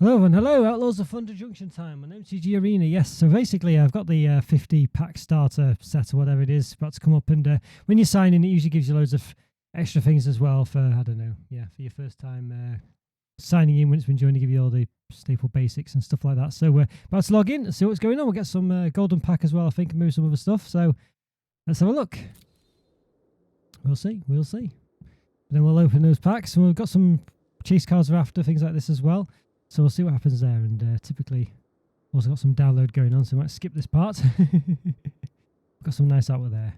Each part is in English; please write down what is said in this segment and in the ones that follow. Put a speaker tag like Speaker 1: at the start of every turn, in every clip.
Speaker 1: Hello and hello, Outlaws of Thunder Junction time on MTG Arena. Yes, so basically I've got the 50 pack starter set or whatever it is about to come up, and when you sign in, it usually gives you loads of extra things as well for, I don't know, for your first time signing in when it's been joined to give you all the staple basics and stuff like that. So we're about to log in and see what's going on. We'll get some golden pack as well, I think, and move some other stuff. So let's have a look. We'll see. And then we'll open those packs, and we've got some chase cards after, things like this as well. So we'll see what happens there, and typically also got some download going on, so I might skip this part. Got some nice artwork there.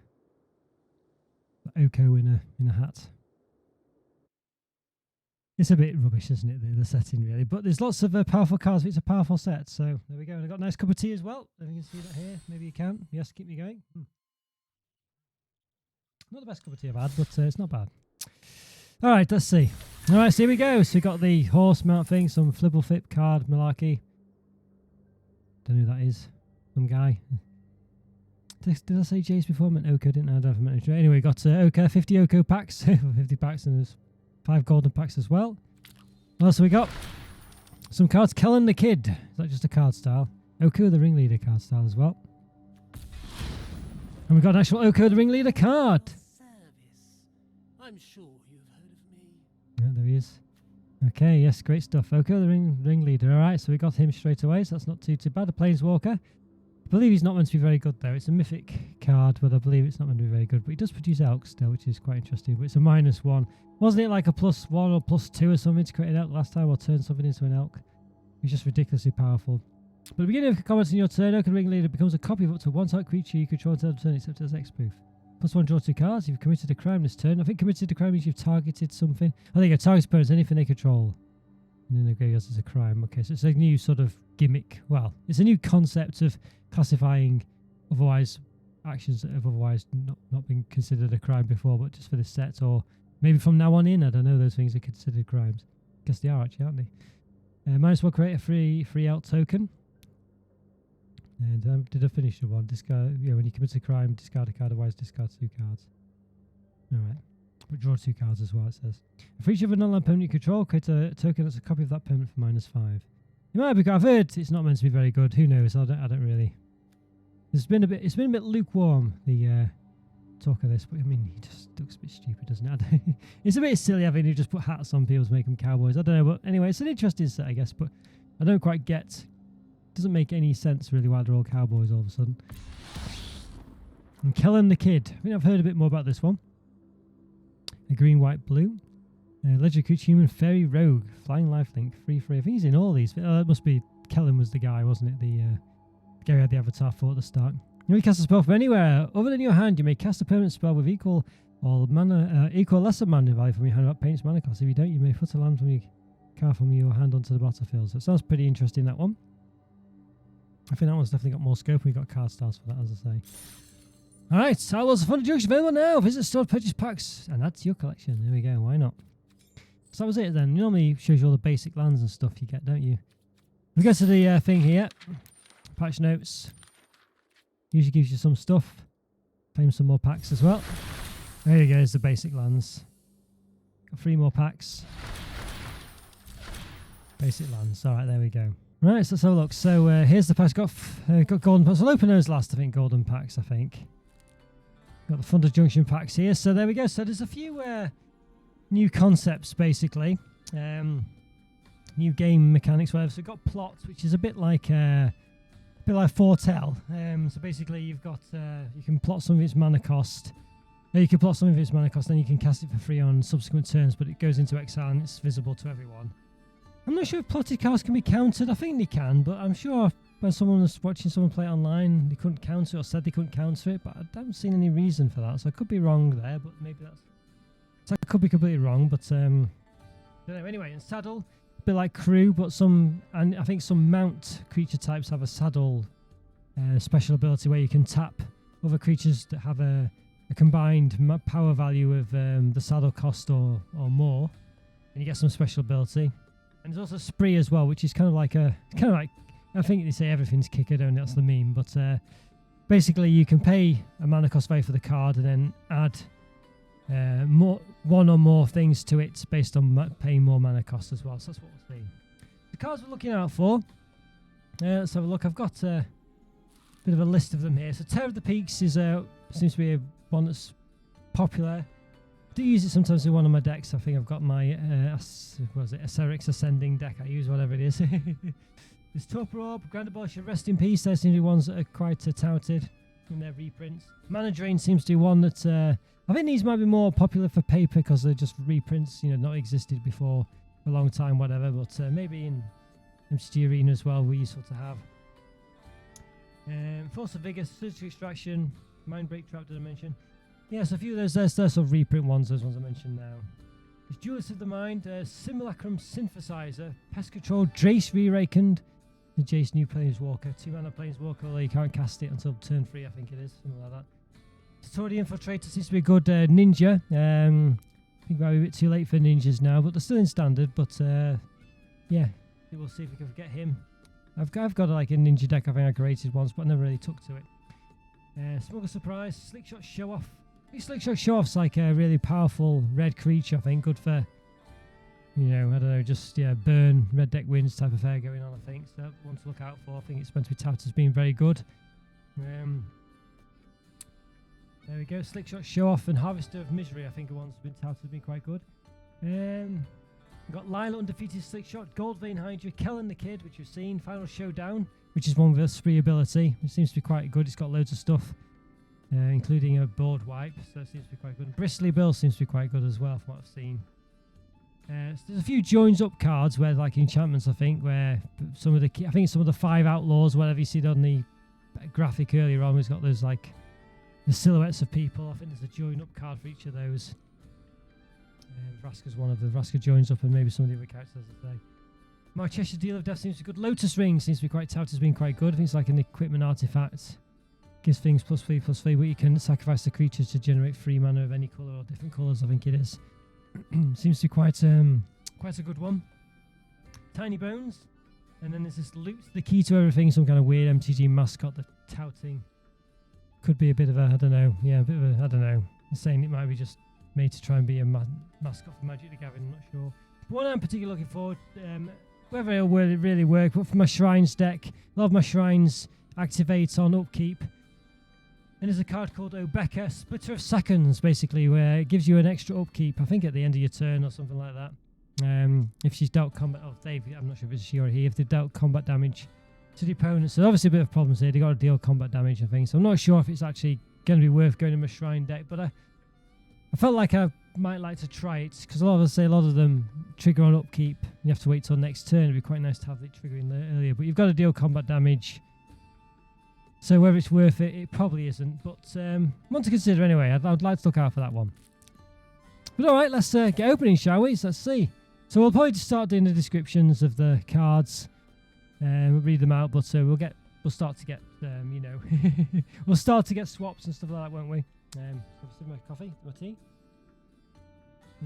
Speaker 1: Oko in a hat. It's a bit rubbish, isn't it, the setting really? But there's lots of powerful cards. It's a powerful set, so there we go. And I've got a nice cup of tea as well. If you can see that here, maybe you can. Yes, keep me going. Not the best cup of tea I've had, but it's not bad. All right, let's see. All right, so here we go. So we got the horse mount thing, some flibble flip card malarkey. Don't know who that is. Some guy. Did I say Jace before? I meant Oko, didn't I? I don't know if I meant anyway, we got Oko, 50 Oko packs, 50 packs, and there's 5 golden packs as well. What else have we got? Some cards. Kellen the Kid. Is that just a card style? Oko the Ringleader card style as well. And we've got an actual Oko the Ringleader card.
Speaker 2: I'm sure you've heard of me.
Speaker 1: Yeah, there he is. Okay, yes, great stuff. Oko the Ringleader. All right, so we got him straight away, so that's not too bad. A Planeswalker. I believe he's not meant to be very good, though. It's a mythic card, but I believe it's not meant to be very good. But he does produce elk still, which is quite interesting. But it's a -1. Wasn't it like a +1 or +2 or something to create an elk last time, or turn something into an elk? He's just ridiculously powerful. But at the beginning of comments in your turn, Oko the Ringleader becomes a copy of up to one type creature you control until the turn, except as X-proof. +1, draw 2 cards. You've committed a crime this turn. I think committed a crime means you've targeted something. I think you target opponents, anything they control. And then they go, yes, it's a crime. Okay, so it's a new sort of gimmick. Well, it's a new concept of classifying otherwise actions that have otherwise not been considered a crime before, but just for this set, or maybe from now on in, I don't know, those things are considered crimes. I guess they are actually, aren't they? -1, create a free elk token. And did I finish the one? Discard. Yeah, when you commit a crime, discard a card. Otherwise, discard 2 cards. All right, but draw 2 cards as well. It says for each of a non-land permanent you control, create a token that's a copy of that permanent for -5. It might be. I've heard it's not meant to be very good. Who knows? I don't really. It's been a bit lukewarm, the talk of this. But I mean, he just looks a bit stupid, doesn't it? It's a bit silly having to just put hats on people to make them cowboys. I don't know, but anyway, it's an interesting set, I guess. But I don't quite get. Doesn't make any sense really why they're all cowboys all of a sudden. And Kellen the Kid. I think I've heard a bit more about this one. A green, white, blue. Legendary creature, human, fairy, rogue, flying lifelink, free. I think he's in all these. That must be Kellen was the guy, wasn't it? The guy who had the avatar for at the start. You may cast a spell from anywhere other than your hand. You may cast a permanent spell with equal or lesser mana value from your hand. That paints mana cost. If you don't, you may put a land from your card from your hand onto the battlefield. So it sounds pretty interesting, that one. I think that one's definitely got more scope. We've got card styles for that, as I say. Alright, Outlaws of Thunder Junction available now. Visit store, purchase packs, and add to your collection. There we go, why not? So that was it then. It normally shows you all the basic lands and stuff you get, don't you? We go to the thing here. Patch notes. Usually gives you some stuff. Claim some more packs as well. There you go, there's the basic lands. Got 3 more packs. Basic lands. Alright, there we go. Right, so let's have a look. So here's the packs. Got golden packs. We'll open those last, I think, golden packs, I think. Got the Thunder Junction packs here. So there we go. So there's a few new concepts, basically. New game mechanics, whatever. So we've got plots, which is a bit like Foretell. So basically you've got, you can plot some of its mana cost. You can plot some of its mana cost, then you can cast it for free on subsequent turns, but it goes into exile and it's visible to everyone. I'm not sure if plotted cards can be countered. I think they can, but I'm sure when someone was watching someone play it online, they couldn't counter it or said they couldn't counter it, but I haven't seen any reason for that, so I could be wrong there, but maybe that's... So I could be completely wrong, but anyway, in saddle, a bit like crew, but and I think some mount creature types have a saddle special ability where you can tap other creatures that have a combined power value of the saddle cost or more, and you get some special ability. And there's also spree as well, which is kind of like I think they say everything's kicker, don't they? That's the meme. But basically, you can pay a mana cost value for the card and then add one or more things to it based on paying more mana cost as well. So that's what we're seeing. cards we're looking out for. Let's have a look. I've got a bit of a list of them here. So Terror of the Peaks is seems to be one that's popular. I do use it sometimes in one of my decks. I think I've got my Acerix Ascending deck. I use whatever it is. There's Torpor Orb, Grand Abolition, Rest in Peace. There seem to be ones that are quite touted in their reprints. Mana Drain seems to be one that I think these might be more popular for paper because they're just reprints, not existed before for a long time, whatever. But maybe in MTG Arena as well, were useful to have. Force of Vigor, Surgical Extraction, Mind Break Trap, did I mention? Yes, a few of those. There's sort of reprint ones, those ones I mentioned now. There's Duelist of the Mind, Simulacrum Synthesizer, Pest Control, Jace Re-Awakened, the Jace New Planeswalker, 2-mana Planeswalker, although you can't cast it until turn 3, I think it is, something like that. Satori Infiltrator seems to be a good ninja. I think it might be a bit too late for ninjas now, but they're still in standard. But yeah, we'll see if we can get him. I've got like a ninja deck I think I created once, but I never really took to it. Smuggle Surprise, Slickshot Show Off. I think Slickshot Show Off's like a really powerful red creature. I think good for, I don't know, just burn, red deck wins type of affair going on. I think so. One to look out for. I think it's meant to be touted as being very good. There we go. Slickshot Show Off and Harvester of Misery. I think the ones been touted have been quite good. We've got Lila Undefeated Slickshot, Goldvein Hydra, Kellen the Kid, which we've seen, Final Showdown, which is one with a spree ability. It seems to be quite good. It's got loads of stuff, including a board wipe, so it seems to be quite good. And Bristly Bill seems to be quite good as well, from what I've seen. So there's a few joins up cards where, like enchantments, I think, where some of the 5 outlaws, whatever you see on the graphic earlier on, it's got those like the silhouettes of people. I think there's a join up card for each of those. Vraska's one of the Vraska joins up, and maybe some of the other characters, as I say. My Cheshire Deal of Death seems to be good. Lotus Ring seems to be quite touted as being quite good. I think it's like an equipment artifact. Gives things +3/+3, but you can sacrifice the creatures to generate 3 mana of any colour or different colours, I think it is. Seems to be quite a good one. Tiny Bones. And then there's this Loot's the Key to Everything, some kind of weird MTG mascot that touting. Could be a bit of a, I don't know. I'm saying it might be just made to try and be a mascot for Magic the Gathering, I'm not sure. But one I'm particularly looking forward, whether it'll really work, but for my Shrines deck, a lot of my Shrines activate on upkeep. And there's a card called Obeka, Splitter of Seconds, basically, where it gives you an extra upkeep, I think at the end of your turn or something like that. If she's dealt combat, I'm not sure if it's she or he, if they've dealt combat damage to the opponent. So obviously a bit of problems here, they've got to deal combat damage, I think. So I'm not sure if it's actually going to be worth going to my Shrine deck, but I felt like I might like to try it, because a lot of them trigger on upkeep. You have to wait till next turn. It'd be quite nice to have it triggering earlier, but you've got to deal combat damage. So whether it's worth it, it probably isn't. But one to consider anyway. I'd like to look out for that one. But all right, let's get opening, shall we? So let's see. So we'll probably just start doing the descriptions of the cards. We'll read them out, but we'll start to get we'll start to get swaps and stuff like that, won't we? Obviously my coffee, my tea.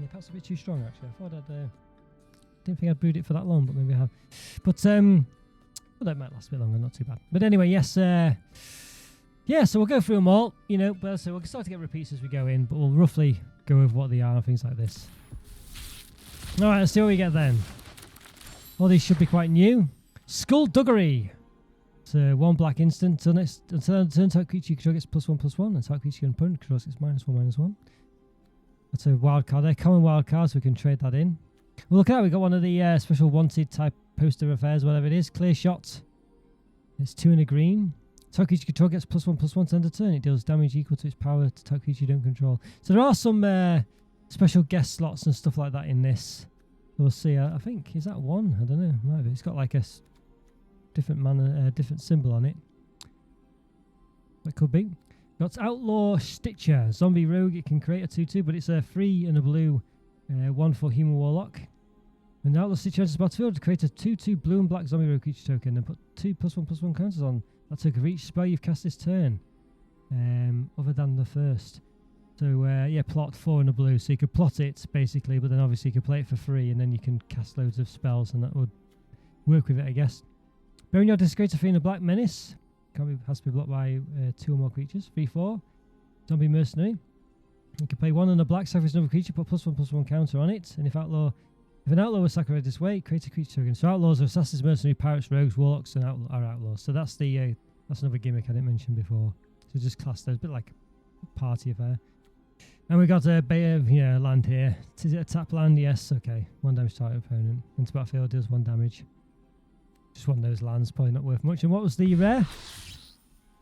Speaker 1: Yeah, perhaps a bit too strong actually. I thought didn't think I'd brewed it for that long, but maybe I have. But well, that might last a bit longer, not too bad. But anyway, yes, so we'll go through them all, but so we'll start to get repeats as we go in, but we'll roughly go over what they are and things like this. All right, let's see what we get then. All these should be quite new. Skullduggery. So 1 black instant until end of turn, type creature you control gets +1/+1, and type creature your opponent controls gets -1/-1. That's a wild card there, common wild card, so we can trade that in. Well, look at that, we've got one of the special wanted type poster affairs, whatever it is. Clear Shot. It's 2 in a green. Type creature you control gets +1/+1 to end of turn. It deals damage equal to its power to type creature you don't control. So there are some special guest slots and stuff like that in this. We'll see. I think, is that one? I don't know. Maybe it's got like a different different symbol on it. That could be. Got Outlaw Stitcher, Zombie Rogue. It can create a 2/2, but it's a 3 and a blue, 1 for Human Warlock. When the Outlaw Stitcher enters the battlefield, create a 2/2 blue and black Zombie Rogue creature token, and put 2 +1/+1 counters on that token for each spell you've cast this turn, other than the first. So yeah, plot 4 and a blue. So you could plot it basically, but then obviously you could play it for free, and then you can cast loads of spells, and that would work with it, I guess. Boneyard Desecrator, 3 and a black Menace. Has to be blocked by 2 or more creatures. 3/4. Zombie Mercenary. You can play 1 and a black, sacrifice another creature, put +1/+1 counter on it. And if Outlaw If an outlaw was sacrificed this way, create a creature token. So outlaws are assassins, mercenaries, pirates, rogues, warlocks, and are outlaws. So that's the that's another gimmick I didn't mention before. So just class those, a bit like a party affair. And we got a bay of land here. Is it a tap land? Yes. Okay. 1 damage to target opponent. Into battlefield deals 1 damage. Just one of those lands, probably not worth much. And what was the rare?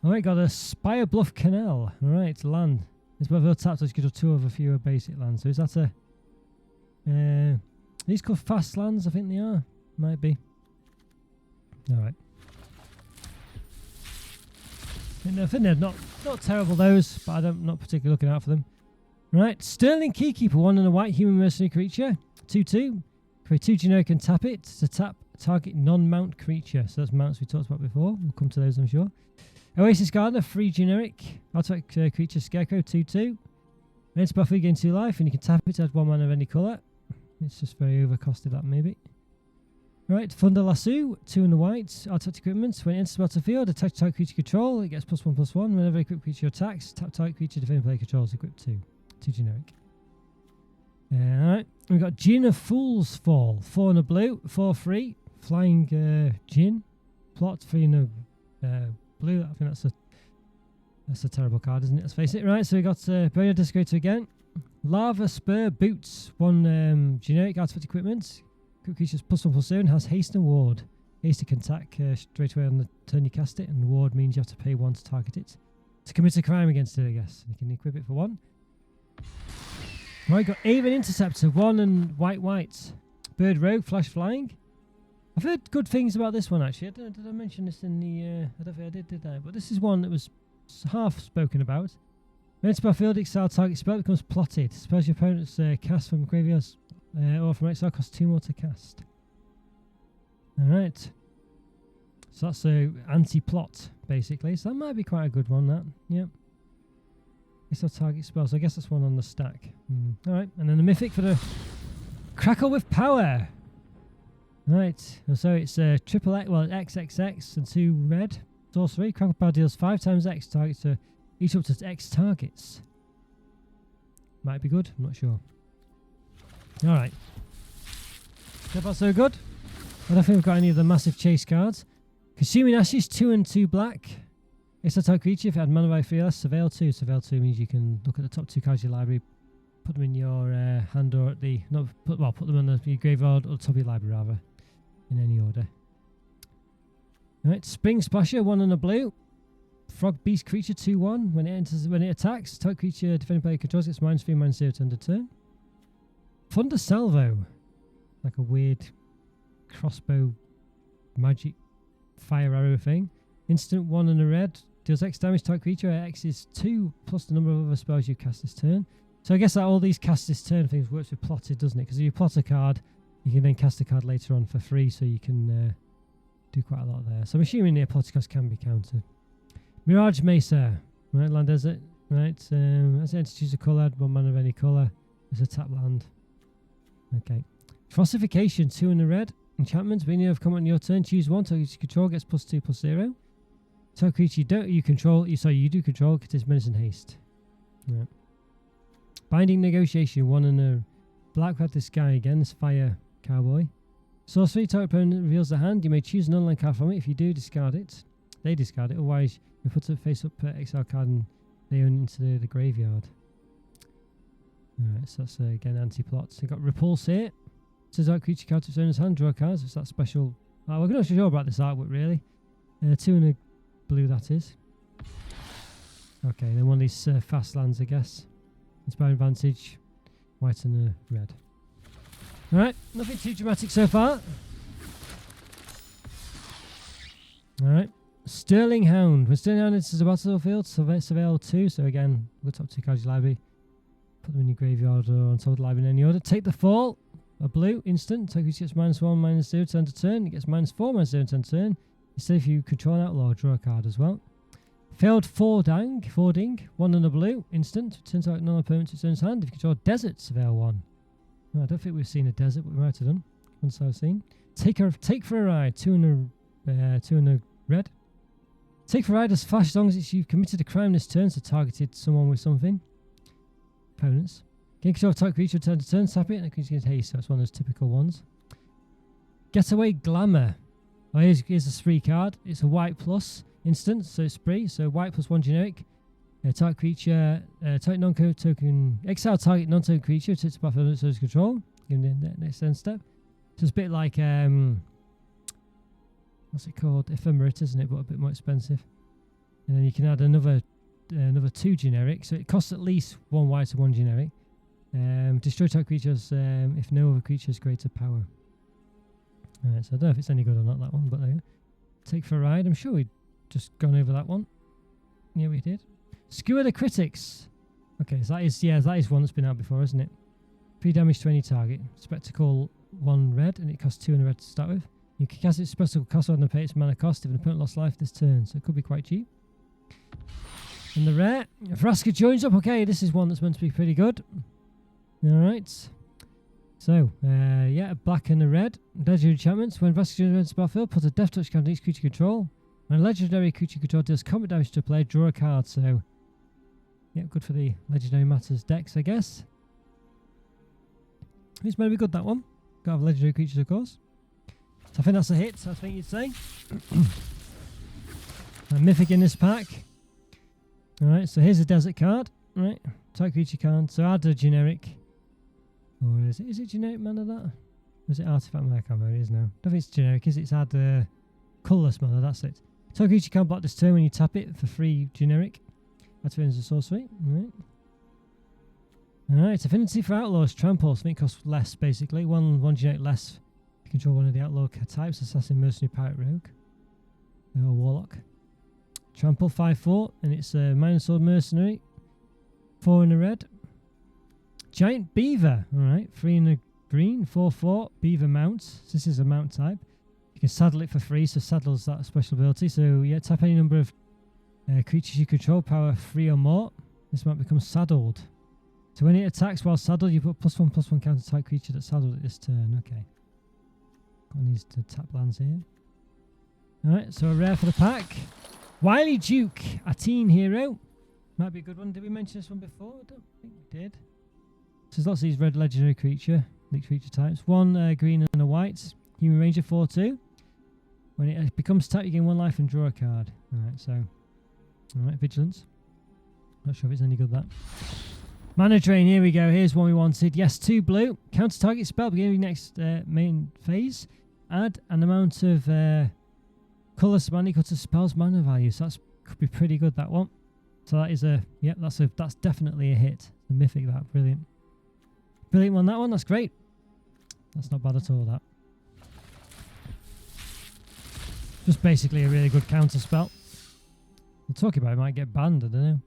Speaker 1: Oh, we got a Spire Bluff Canal. All right, land. It's battlefield tapped, so you could have 2 of a fewer basic lands. So is that a? These called fast lands, I think they are. Might be. Alright. I think they're not terrible, those, but I'm not particularly looking out for them. Right, Sterling Keykeeper, 1 and a white human mercenary creature. 2/2. Create 2 generic and tap it to tap target non-mount creature. So that's mounts we talked about before. We'll come to those, I'm sure. Oasis Gardener, 3 generic. Artifact creature Scarecrow, 2/2. It's buffy, gain 2 life, and you can tap it to add 1 mana of any colour. It's just very overcosted, that maybe. Right, Thunder Lasso, 2 and a white. Artifact equipment. When it enters the battlefield, attach target creature control. It gets +1/+1. Whenever equipped creature attacks, tap target creature defending player controls. Equipped 2. 2 generic. Alright, we've got Djinn of Fool's Fall. 4 and a blue. 4 free. Flying Djinn. Plot 3 and a blue. I think that's a terrible card, isn't it? Let's face it. Right, so we got Burial Desecrator again. Lava Spur Boots, 1 generic artifact equipment. Creatures +1/+0 and has haste and ward. Haste can attack straight away on the turn you cast it, and ward means you have to pay 1 to target it. To commit a crime against it, I guess. You can equip it for 1. Right, got Aven Interceptor, 1 and white. Bird Rogue, Flash Flying. I've heard good things about this one actually. Did I mention this in the? I don't think I did I? But this is one that was half spoken about. When it's battlefield, exile target spell becomes plotted. Spells your opponent's cast from graveyards or from exile costs 2 more to cast. Alright. So that's a anti-plot, basically. So that might be quite a good one, that. Yep. Exile target spell. So I guess that's one on the stack. Alright. And then the mythic for the Crackle with Power. Right. So it's triple X, well, XXX and 2 red. Sorcery. Crackle Power deals 5 times X targets to each up to X targets. Might be good, I'm not sure. Alright. So far so good. I don't think we've got any of the massive chase cards. Consuming Ashes, 2 and 2 black. It's a type creature. If you had mana by 3 less, Surveil 2. Surveil 2 means you can look at the top 2 cards of your library, put them in your hand or at the... put them on your graveyard or the top of your library rather. In any order. Alright, Spring Splasher, 1 and a blue. Frog Beast creature 2/1. When it attacks, target creature defending player controls gets -3, -0 to end of turn. Thunder Salvo, like a weird crossbow magic fire arrow thing. Instant 1 and a red. Deals X damage to target creature. X is 2 plus the number of other spells you cast this turn. So I guess that all these cast this turn things works with plotted, doesn't it? Because if you plot a card, you can then cast a card later on for free, so you can do quite a lot there. So I'm assuming the plotted cost can be countered. Mirage Mesa, right, land desert, right, as it enters, choose a colour, 1 mana of any colour, it's a tap land. Okay. Frostification, 2 and a red, enchantment, when you have come on your turn, choose 1, target you control gets +2/+0. Target creature you do control, it is menace and haste. Right. Binding Negotiation, 1 and a black, had this guy again, this fire cowboy. Sorcery, target opponent reveals the hand, you may choose an online card from it, if you do, discard it. They discard it, otherwise you put a face up exile card and they own into the graveyard. Alright, so that's again anti-plot. So you've got Repulse here. Says that creature card to its owner's hand, draw cards. It's that special. We're not sure about this artwork really. 2 and a blue, that is. Okay, then one of these fast lands, I guess. Inspire Advantage, white and a red. Alright, nothing too dramatic so far. Alright. Sterling Hound. When Sterling Hound enters the battlefield, Surveil 2. So again, the top 2 cards of your library. Put them in your graveyard or on top of the library in any order. Take the Fall. A blue, instant. Take which gets -1, -0 to end of turn. It gets -4, -0 to end of turn. Instead, if you control an outlaw, draw a card as well. Failed Fording. 1 and a blue, instant. Turns out non-opponent to its own hand. If you control Desert, Surveil 1. No, I don't think we've seen a desert, but we might have done. Once I've seen. Take for a ride. 2 and a red. Take for a ride as flash as long as you've committed a crime this turn, so targeted someone with something. Opponents. Gain control of target creature, turn to turn, tap it, and the creature gets haste, so it's one of those typical ones. Getaway Glamour. Oh, here's a spree card. It's a white plus instant, so it's spree. So white plus 1 generic. Target creature, target non-code token, exile target non-token creature to its battlefield under its control. Give them the next end step. So it's a bit like, what's it called? Ephemerate, isn't it? But a bit more expensive. And then you can add another 2 generic. So it costs at least 1 white and 1 generic. Destroy target creatures if no other creature has greater power. Alright, so I don't know if it's any good or not, that one, but there you go. Take for a ride. I'm sure we'd just gone over that one. Yeah, we did. Skewer the Critics. Okay, so that is one that's been out before, isn't it? 3 damage to any target. Spectacle 1 red, and it costs 2 and a red to start with. You can cast its spectacle cost and pay its mana cost if an opponent lost life this turn, so it could be quite cheap. And the rare, Vraska joins up. Okay, this is one that's meant to be pretty good. Alright. So, yeah, a black and a red. Legendary enchantments. When Vraska joins the battlefield, put a death touch counter each creature control. When a legendary creature control deals combat damage to a player, draw a card. So, yeah, good for the Legendary Matters decks, I guess. It's maybe good, that one. Got to have legendary creatures, of course. So I think that's a hit, I think you'd say. A mythic in this pack. Alright, so here's a desert card. Right, type creature card. So add a generic. Or is it generic mana that? Or is it artifact mana? I can't remember. It is now. I don't think it's generic, is it? It's add colourless mana, that's it. Type creature card block this turn when you tap it for free generic. Activate as a sorcery. Alright, affinity for Outlaws, Trample. I think it costs less, basically. One generic less. You control one of the Outlaw types, Assassin, Mercenary, Pirate, Rogue. Or Warlock. Trample 5/4, and it's a Minor Sword Mercenary. 4 in a red. Giant Beaver, alright, 3 in a green, 4/4, Beaver Mount. So this is a mount type. You can saddle it for free, so saddles that special ability. So yeah, tap any number of creatures you control, power 3 or more. This might become saddled. So when it attacks while saddled, you put +1/+1 counter type creature that's saddled at this turn. Okay. Got these to tap lands here. Alright, so a rare for the pack. Wily Duke, a teen hero. Might be a good one. Did we mention this one before? I don't think we did. So there's lots of these red legendary creature types. 1 green and a white. Human Ranger 4/2. When it becomes tapped, you gain 1 life and draw a card. Alright, so. Alright, Vigilance. Not sure if it's any good, that. Mana Drain, here we go. Here's one we wanted. Yes, 2 blue. Counter target spell beginning of next main phase. Add an amount of colourless mana equal to spell's mana value. So that could be pretty good, that one. So that is that's definitely a hit. A mythic, that. Brilliant. Brilliant one, that one. That's great. That's not bad at all, that. Just basically a really good counter spell. We're talking about it might get banned, I don't know.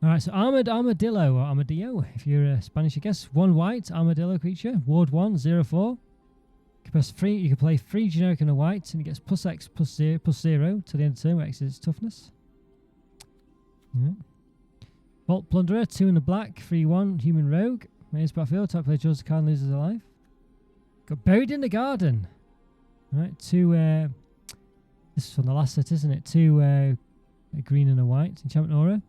Speaker 1: Alright, so Armored Armadillo, or Armadillo, if you're Spanish, I guess. 1 white, Armadillo creature. Ward 1, 0/4. You can play 3 generic and a white, and it gets +X +0 to the end of the turn, where X is its toughness. Yeah. Vault Plunderer, 2 in the black, 3/1, Human Rogue. Here's battlefield, type player draws the card and loses a life. Got Buried in the Garden. Alright, 2, this is from the last set, isn't it? 2 a green and a white. Enchantment Aura.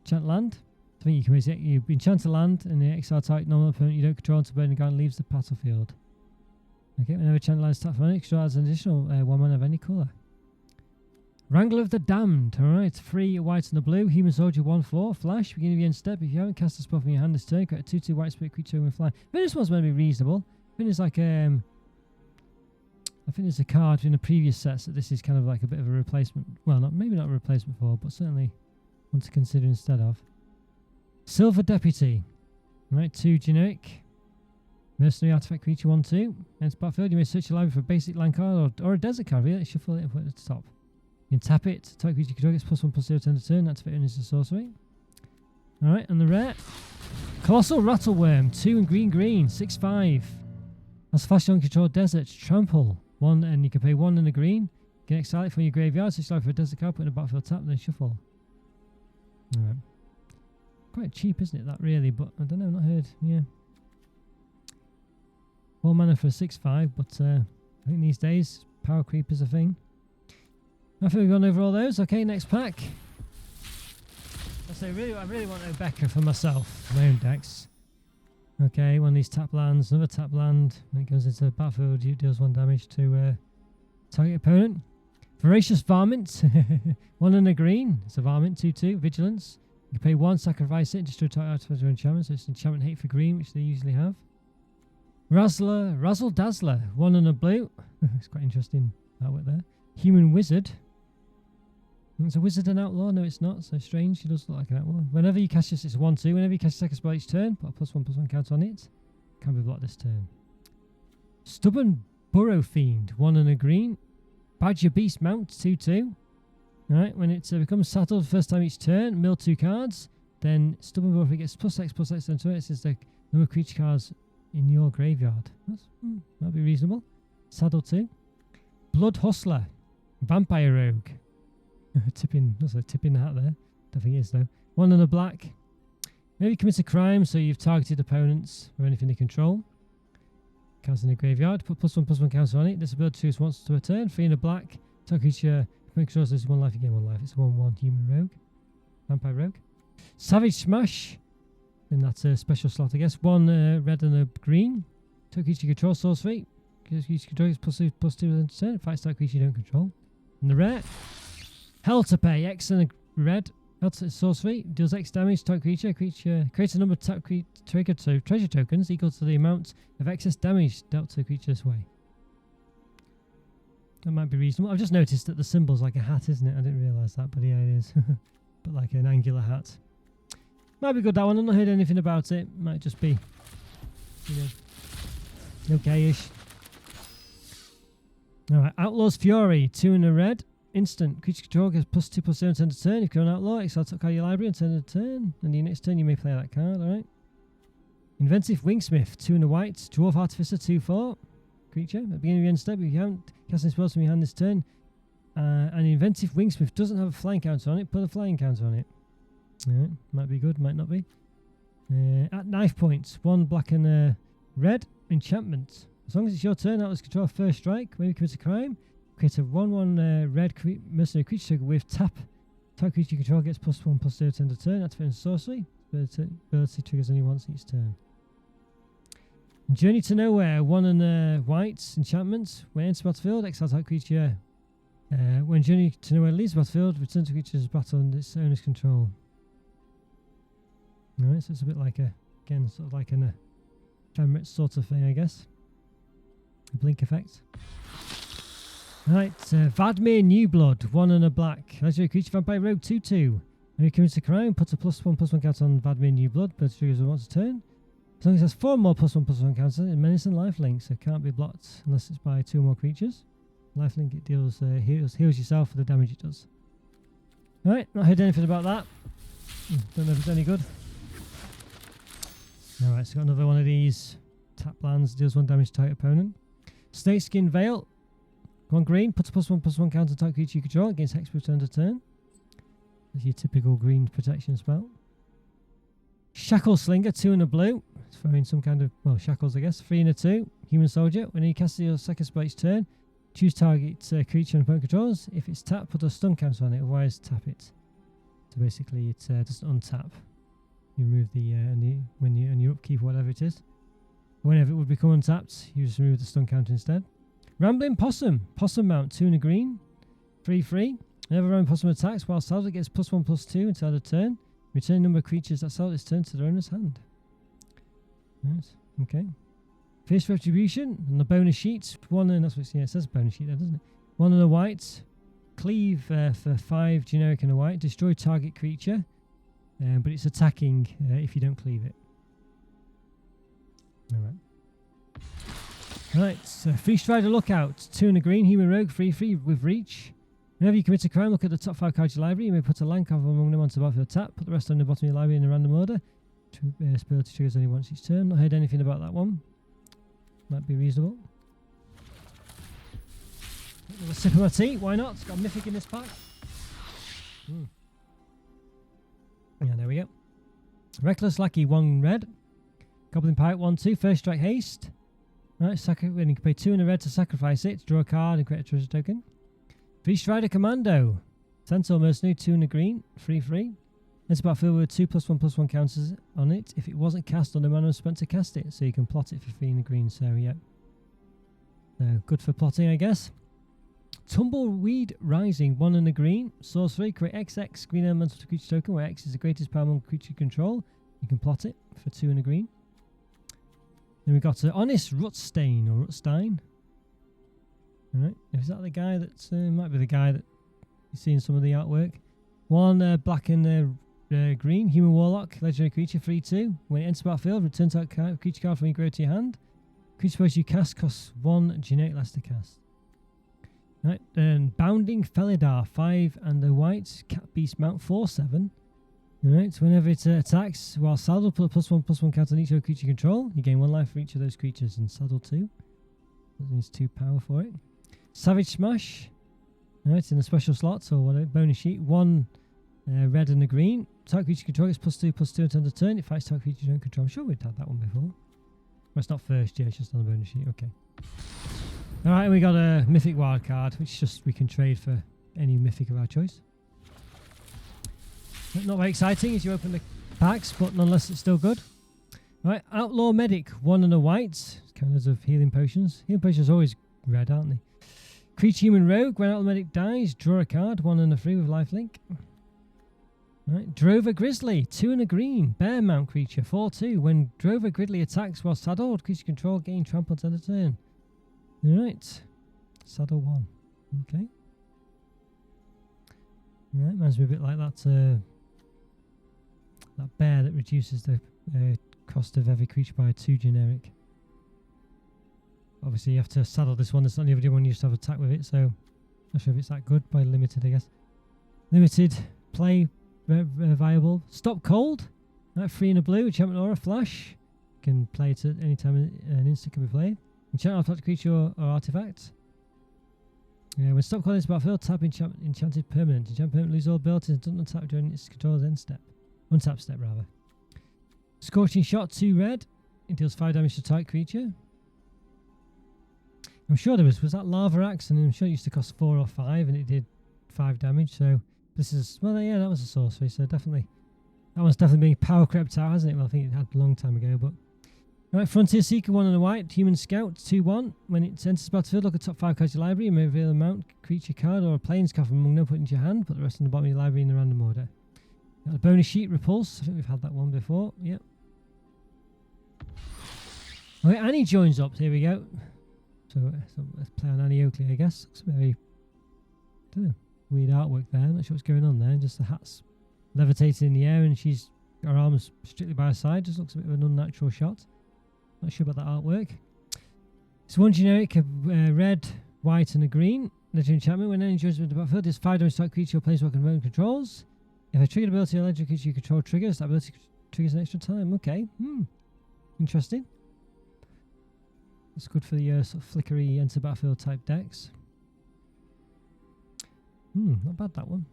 Speaker 1: Enchant land. I think you can basically you enchant a land and the exile type normal opponent you don't control until Buried in the Garden leaves the battlefield. Okay, whenever enchant land is tapped for mana, control adds an additional 1 mana of any colour. Wrangler of the Damned. Alright, 3 white and a blue. Human Soldier 1/4. Flash. Beginning of the end step. If you haven't cast a spell from your hand this turn, create a 2/2 white spirit creature with fly. I think this one's going to be reasonable. I think it's like I think there's a card in the previous sets that this is kind of like a bit of a replacement. Well, maybe not a replacement for, but certainly one to consider instead of. Silver Deputy. Right, 2 generic. Mercenary artifact creature 1/2. Enter battlefield. You may search your library for a basic land card or a desert card. Really, shuffle it and put it at the top. You can tap it. Type creature control gets +1/+0 turn to turn. Activate it as a sorcery. Alright, and the rare. Colossal Rattleworm. 2 and green. 6/5. That's flash on control desert. Trample. 1, and you can pay 1 in the green. You can exile it from your graveyard. Search your library for a desert card. Put in a battlefield tap. Then shuffle. Alright. Quite cheap, isn't it? That really, but I don't know. Not heard. Yeah. 1 mana for a 6/5, but I think these days power creep is a thing. I think we've gone over all those. Okay, next pack. I really want a Becca for myself, my own decks. Okay, one of these tap lands, another tap land. When it goes into the battlefield, it deals 1 damage to target opponent. Voracious Varmint, 1 and a green. It's a Varmint, 2/2, Vigilance. You can pay 1, sacrifice it, destroy target artifact or enchantment. So it's enchantment hate for green, which they usually have. Razzle Dazzler, 1 and a blue. It's quite interesting artwork there. Human Wizard. It's a wizard and outlaw. No, it's not. So strange. She does look like an outlaw. Whenever you cast this, it's a 1/2. Whenever you cast a second spell each turn, put a +1/+1 counter on it. Can't be blocked this turn. Stubborn Burrow Fiend, 1 and a green. Badger Beast Mount, 2/2. Alright, when it becomes saddled first time each turn, mill 2 cards. Then Stubborn Burrow Fiend gets +X/+X into it. It says the number of creature cards in your graveyard. That'd be reasonable. Saddle 2. Blood Hustler, Vampire Rogue. That's a tip in the hat there. Don't think it is though. 1 and a black. Maybe commit a crime, so you've targeted opponents or anything they control. Cards in the graveyard. Put +1/+1 counter on it. This ability choose once to a turn. 3 and a black. Target creature. Make sure there's 1 life. You gain 1 life. It's a 1/1 human rogue. Vampire rogue. Savage Smash. And that's a special slot, I guess. 1 red and a green. Target creature you control sorcery. Creature control is +2 on turn. Fight start creature you don't control. And the rare. Hell to Pay, X and a red. Hell to sorcery, deals X damage to creature. Creature creates a number of treasure tokens equal to the amount of excess damage dealt to the creature this way. That might be reasonable. I've just noticed that the symbol's like a hat, isn't it? I didn't realise that, but yeah, it is. But like an angular hat. Might be good, that one. I've not heard anything about it. Might just be, you know, okay-ish. Alright, Outlaws Fury, 2 and a red. Instant. Creature control gets +2/+0 turn to turn. If you're an outlaw, exile top card of your library and turn to turn. And the next turn you may play that card, alright? Inventive Wingsmith, 2 and a white. Dwarf Artificer, 2/4. Creature. At the beginning of your end step, if you haven't cast any spells from your hand this turn, and Inventive Wingsmith doesn't have a flying counter on it, put a flying counter on it. Alright, might be good, might not be. At knife points, 1 black and a red. Enchantment. As long as it's your turn, Outlaws control first strike. When you commit a crime, create a 1/1 red mercenary creature token with tap. Target creature you control gets +1/+0 turn to turn. Activating sorcery. Ability triggers only once each turn. Journey to Nowhere, 1 and a white. Enchantment. When enter battlefield, exile target creature. When Journey to Nowhere leaves the battlefield, return to creature's battle under its owner's control. Alright, so it's a bit like again, sort of like an ephemerate sort of thing, I guess. A blink effect. Right, Vadmir New Blood, 1 and a black. Legendary creature, Vampire Rogue, 2/2. When you commit a crime, put a +1/+1 counter on Vadmir New Blood, but triggers once a turn. As long as it has 4 more +1/+1 counters, it menace and lifelink, so it can't be blocked unless it's by 2 or more creatures. Lifelink, it deals heals yourself for the damage it does. Alright, not heard anything about that. Don't know if it's any good. Alright, so got another one of these tap lands, deals 1 damage to target opponent. Snakeskin Veil. 1 green, puts a +1/+1 counter on target creature you control against hexproof turn to turn. That's your typical green protection spell. Shackle Slinger, 2 and a blue. It's throwing some kind of, well, shackles, I guess. 3 and a 2. Human Soldier. When you cast your second spell each turn, choose target creature and opponent controls. If it's tapped, put a stun counter on it, otherwise tap it. So basically, it doesn't untap. You remove the, when you upkeep or whatever it is. Whenever it would become untapped, you just remove the stun counter instead. Rambling Possum. Possum Mount, 2 and a green. 3/3. Whenever Rambling Possum attacks, while saddled, it gets +1/+2 until the turn. Return number of creatures that saddled its turn to their owner's hand. Right, okay. Fierce Retribution on the bonus sheet. 1 and, that's what it says bonus sheet there, doesn't it? 1 and a white. Cleave for 5 generic and a white. Destroy target creature. But it's attacking if you don't cleave it. Alright. Right, so Feast Rider Lookout, 2 and a green, Human Rogue, 3/3 with reach. Whenever you commit a crime, look at the top 5 cards of your library. You may put a land card among them onto the battlefield tap. Put the rest on the bottom of your library in a random order. Ability triggers only once each turn. Not heard anything about that one. Might be reasonable. A little sip of my tea, why not? It's got a mythic in this pack. Yeah, there we go. Reckless Lackey, 1 red. Goblin Pirate, 1/2. First strike haste. Right, when you can pay 2 and a red to sacrifice it, to draw a card and create a treasure token. Feast Rider Commando. Centaur Mercenary, 2 and a green. 3/3. It's battlefield with 2+1/+1 counters on it if it wasn't cast or the mana was spent to cast it. So you can plot it for 3 in the green. So, yeah. So, good for plotting, I guess. Tumbleweed Rising, 1 in the green. Sorcery, create XX green elemental to creature token, where X is the greatest power among creature control. You can plot it for 2 in the green. Then we got Honest Rutstain or Rutstein. Alright, is that the guy that might be the guy that you see in some of the artwork? 1 black and green, human warlock, legendary creature, 3/2. When it enters the battlefield, return that creature card from your graveyard to your hand. Creature post you cast costs 1 generic less to cast. Right, then Bounding Felidar, 5 and a white, cat beast mount, 4/7. Alright, so whenever it attacks while saddled, put a +1/+1 counter on each other creature control. You gain 1 life for each of those creatures and saddle 2. That needs 2 power for it. Savage Smash. Alright, in the special slots or whatever. Bonus sheet. 1 red and a green. Target creature control gets +2/+2 until end of turn. It fights target creature you don't control. I'm sure we've had that one before. Well, it's not first, yeah, it's just on the bonus sheet. Okay. Alright, we got a mythic wild card, which just we can trade for any mythic of our choice. Not very exciting as you open the packs, but nonetheless it's still good. Alright, Outlaw Medic, 1 and a white. Counters of healing potions. Healing potions are always red, aren't they? Creature Human Rogue, when Outlaw Medic dies, draw a card, 1 and a 3 with lifelink. Right. Drover Grizzly, 2 and a green, bear mount creature, 4/2. When Drover Grizzly attacks while saddled, creature control gain trample until end of turn. Alright. Saddle 1. Okay. Alright, reminds me a bit like that that bear that reduces the cost of every creature by 2 generic. Obviously you have to saddle this one, that's not the other one you used to have attack with it, so not sure if it's that good by limited, I guess. Limited play viable. Stop Cold, right, 3 in a blue, enchantment aura, flash. You can play it at any time an instant can be played. Enchant artifact creature or artifact. Yeah, when Stop Cold is battlefield, tap enchanted permanent. Enchanted permanent lose all abilities and doesn't tap during its controller's end step. Untap step rather. Scorching Shot, 2 red. It deals 5 damage to target creature. I'm sure there was that Lava Axe, and I'm sure it used to cost 4 or 5 and it did 5 damage, so this is, well yeah, that was a sorcery, so definitely, that one's definitely being power crept out, hasn't it? Well, I think it had a long time ago, but. Right, Frontier Seeker, 1 and a white, Human Scout, 2/1. When it enters the battlefield, look at the top 5 cards of your library, you may reveal a mount, creature card, or a plains card from among no put into your hand, put the rest in the bottom of your library in the random order. Got the bonus sheet, Repulse, I think we've had that one before, yep. Okay, Annie joins up, here we go. So let's play on Annie Oakley, I guess. Looks very, don't know, weird artwork there. I'm not sure what's going on there. Just the hat's levitating in the air and her arms strictly by her side. Just looks a bit of an unnatural shot. Not sure about that artwork. It's 1 generic, a red, white and a green. Legendary enchantment. When any joins with the battlefield, there's 5 damage to creature or planeswalker and controls. If a triggered ability or legendary creature you control triggers, that ability triggers an extra time. Okay. Interesting. That's good for the sort of flickery enter battlefield type decks. Not bad that one.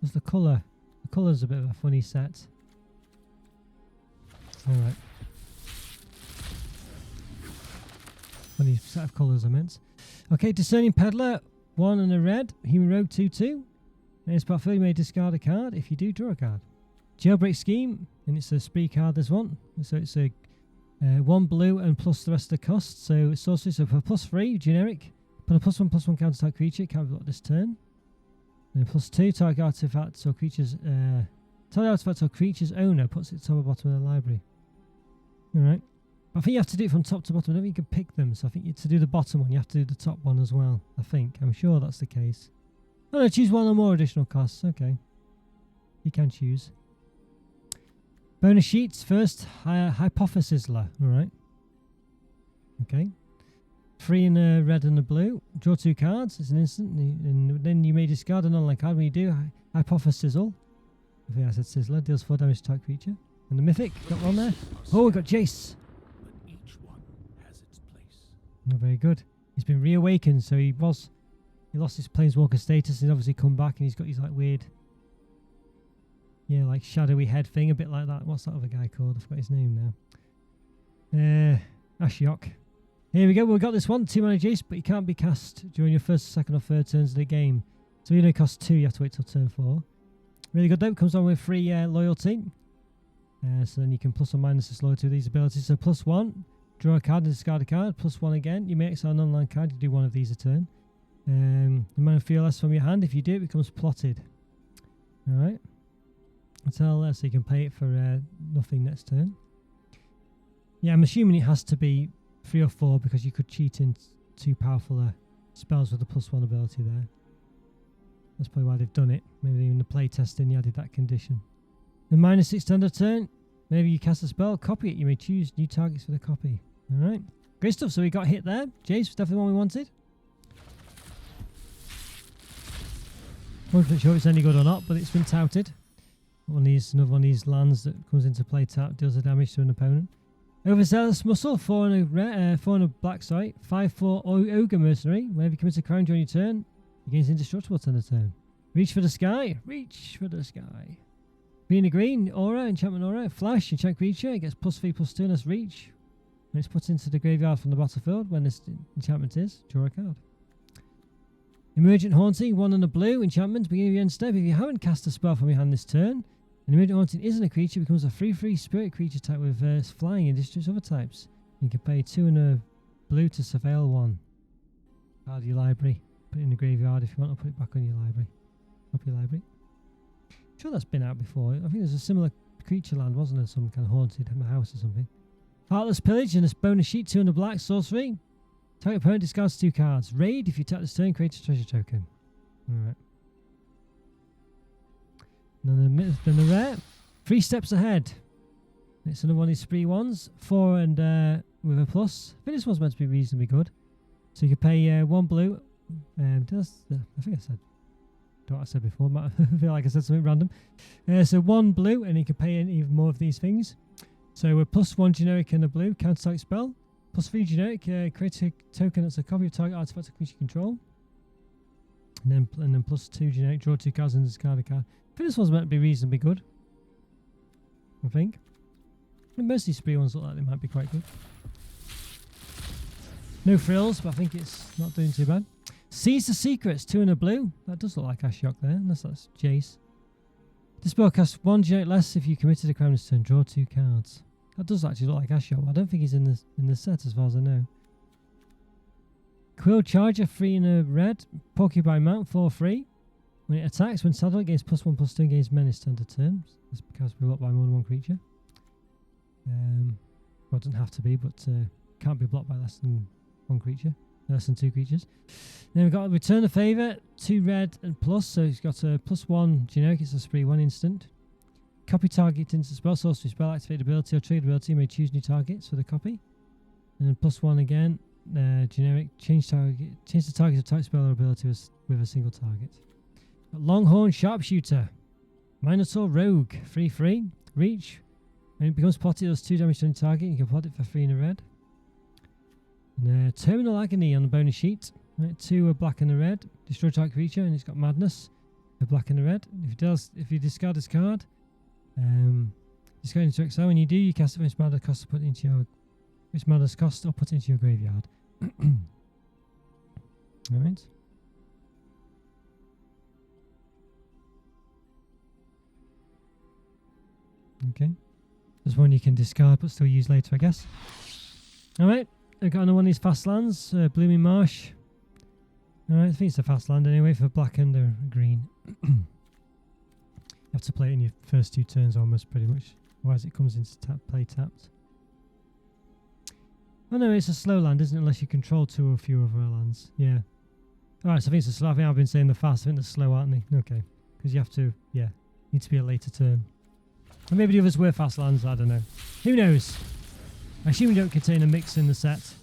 Speaker 1: There's the colour. The colour's a bit of a funny set. Alright. Funny set of colours I meant. Okay, Discerning Peddler, 1 and a red. Human Rogue, 2/2. And it's battlefield, you may discard a card. If you do, draw a card. Jailbreak Scheme, and it's a spree card, this one. So it's a 1 blue and plus the rest of the cost. So it's sorcery, so for +3, generic. Put a +1/+1 counter type creature, it can't be blocked this turn. And +2, target artifacts or creatures owner puts it top or bottom of the library. Alright. I think you have to do it from top to bottom. I don't think you can pick them, so I think to do the bottom one, you have to do the top one as well. I think. I'm sure that's the case. Oh no, choose 1 or more additional costs. Okay. You can choose. Bonus sheets. First, Hypothesisler. Alright. Okay. 3 in a red and a blue. Draw 2 cards. It's an instant. And then you may discard an online card. When you do, Hypothesizzle. I think I said Sizzler. Deals 4 damage to target creature. And the Mythic. Got one there. Oh, we got Jace.
Speaker 2: But each one has its place.
Speaker 1: Oh, very good. He's been reawakened, so he lost his Planeswalker status. He's obviously come back and he's got his like weird, yeah, like shadowy head thing, a bit like that. What's that other guy called? I forgot his name now. Ashiok. Here we go. We've got this one, 2 mana Jace, but he can't be cast during your first, second, or third turns of the game. So even though it costs 2, you have to wait till turn 4. Really good though. Comes on with free loyalty. So then you can plus or minus this loyalty with these abilities. So +1, draw a card and discard a card. +1 again, you may exile an online card. You do one of these a turn. The amount of fearless from your hand, if you do, it becomes plotted. Alright. So you can pay it for nothing next turn. Yeah, I'm assuming it has to be 3 or 4 because you could cheat in 2 powerful spells with the +1 ability there. That's probably why they've done it. Maybe in the play testing they added that condition. The -6 to end of turn. Maybe you cast a spell, copy it. You may choose new targets for the copy. Alright. Great stuff. So we got hit there. Jace was definitely the one we wanted. I'm not sure if it's any good or not, but it's been touted. Another one of these lands that comes into play tap, deals the damage to an opponent. Overzealous Muscle, 4 and a black, 5/4 Ogre Mercenary. Whenever you commit a crime during your turn, he gains indestructible to end of turn. Reach for the sky. Reach for the sky. Green and green, aura, enchantment aura, flash, enchant creature. It gets +3/+2 and that's reach. When it's put into the graveyard from the battlefield, when this enchantment is, draw a card. Emergent Haunting, 1 and a blue, enchantment, beginning of your end step. If you haven't cast a spell from your hand this turn, an Emergent Haunting isn't a creature, it becomes a 3/3 spirit creature type with flying and destroys other types. You can pay 2 and a blue to surveil 1. Out of your library. Put it in the graveyard if you want to put it back on your library. Up your library. I'm sure that's been out before. I think there's a similar creature land, wasn't there? Some kind of haunted house or something. Heartless Pillage and a bonus sheet, 2 and a black, sorcery. Target opponent discards 2 cards. Raid, if you tap this turn, create a treasure token. Alright. Then the rare. 3 steps ahead. It's another one of these spree ones. 4 and with a plus. I think this one's meant to be reasonably good. So you can pay 1 blue. I think I said. Don't know what I said before. I feel like I said something random. So 1 blue, and you can pay even more of these things. So we're +1 generic and a blue. Counter-type spell. +3 generic, create a token that's a copy of target artifact of creature control. And then +2 generic, draw 2 cards and discard a card. I think this one's meant to be reasonably good. I think. And most of these spree ones look like they might be quite good. No frills, but I think it's not doing too bad. Seize the Secrets, 2 and a blue. That does look like Ashiok there, unless that's Jace. This spell costs 1 generic less if you committed a crime this turn, draw 2 cards. That does actually look like Ashiok. I don't think he's in the set as far as I know. Quill Charger, 3 and a red. Porcupine Mount, 4/3. When it attacks, when saddled, it gains +1/+2 against menace to end of turn. That's because we're blocked by more than 1 creature. Well, it doesn't have to be, but can't be blocked by less than 1 creature. Less than 2 creatures. Then we've got Return the Favour, 2 red and plus. So he's got a +1 generic. It's a spree 1 instant. Copy target into spell sorcery, spell activated ability or triggered ability. You may choose new targets for the copy. And then +1 again, generic. Change the target of type spell or ability with a single target. Longhorn Sharpshooter, Minotaur Rogue, 3/3. Reach. When it becomes plotted, it does 2 damage to any target. You can plot it for 3 and a red. And Terminal Agony on the bonus sheet. Right, 2 a black and a red. Destroy target creature, and it's got Madness. A black and a red. If you discard this card, discard into exile. When you do, you cast it when its mana cost or put it into your graveyard. Alright. Okay. There's one you can discard but still use later, I guess. Alright. I've got another one of these fast lands. Blooming Marsh. Alright, I think it's a fast land anyway for black and green. You have to play it in your first 2 turns almost, pretty much. Otherwise it comes into play tapped. Oh no, it's a slow land, isn't it? Unless you control 2 or fewer of our lands. Yeah. Alright, so I think it's a slow. I think I've been saying the fast. I think they're slow, aren't they? Okay. Because you have to, need to be a later turn. Or maybe the others were fast lands, I don't know. Who knows? I assume we don't contain a mix in the set.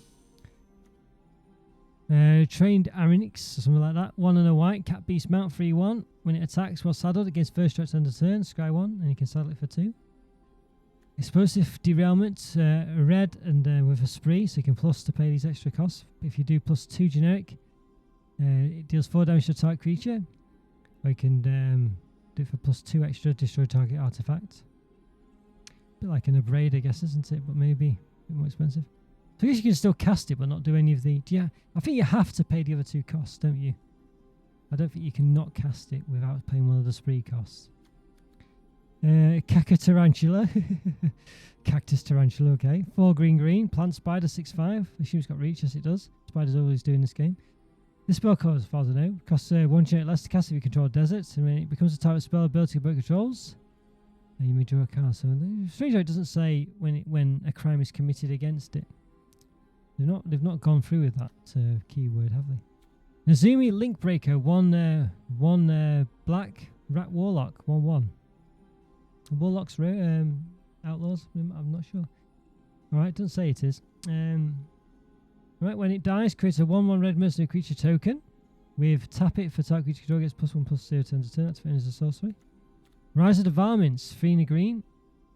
Speaker 1: Trained Arinix or something like that. 1 and a white. Cat Beast Mount, 3/1. When it attacks while saddled, it gains first strike to end of turn. Scry 1, and you can saddle it for 2. Explosive Derailment, red and with a spree, so you can plus to pay these extra costs. If you do +2 generic, it deals 4 damage to a target creature. Or you can do it for +2 extra, destroy target artifact. A bit like an Abrade, I guess, isn't it? But maybe a bit more expensive. So I guess you can still cast it, but not do any of the... Yeah, I think you have to pay the other 2 costs, don't you? I don't think you can not cast it without paying one of the spree costs. Caca Tarantula. Cactus Tarantula, okay. 4 green. Plant Spider 6/5. Assume it's got reach, yes it does. Spider's always doing this game. This spell card, as far as I know, costs 1 generic less to cast if you control deserts, and when it becomes a type of spell ability both controls, you may draw a card. So strange how it doesn't say when a crime is committed against it. They've not gone through with that keyword, have they? Nazumi Linkbreaker, 1 black rat warlock, 1/1. Warlocks outlaws. I'm not sure. All right, doesn't say it is. Right, when it dies, creates a 1/1 red mercenary creature token. With tap it for target creature control, gets +1/+0 turn to turn. That's as a sorcery. Rise of the Varmints, 3 and a green.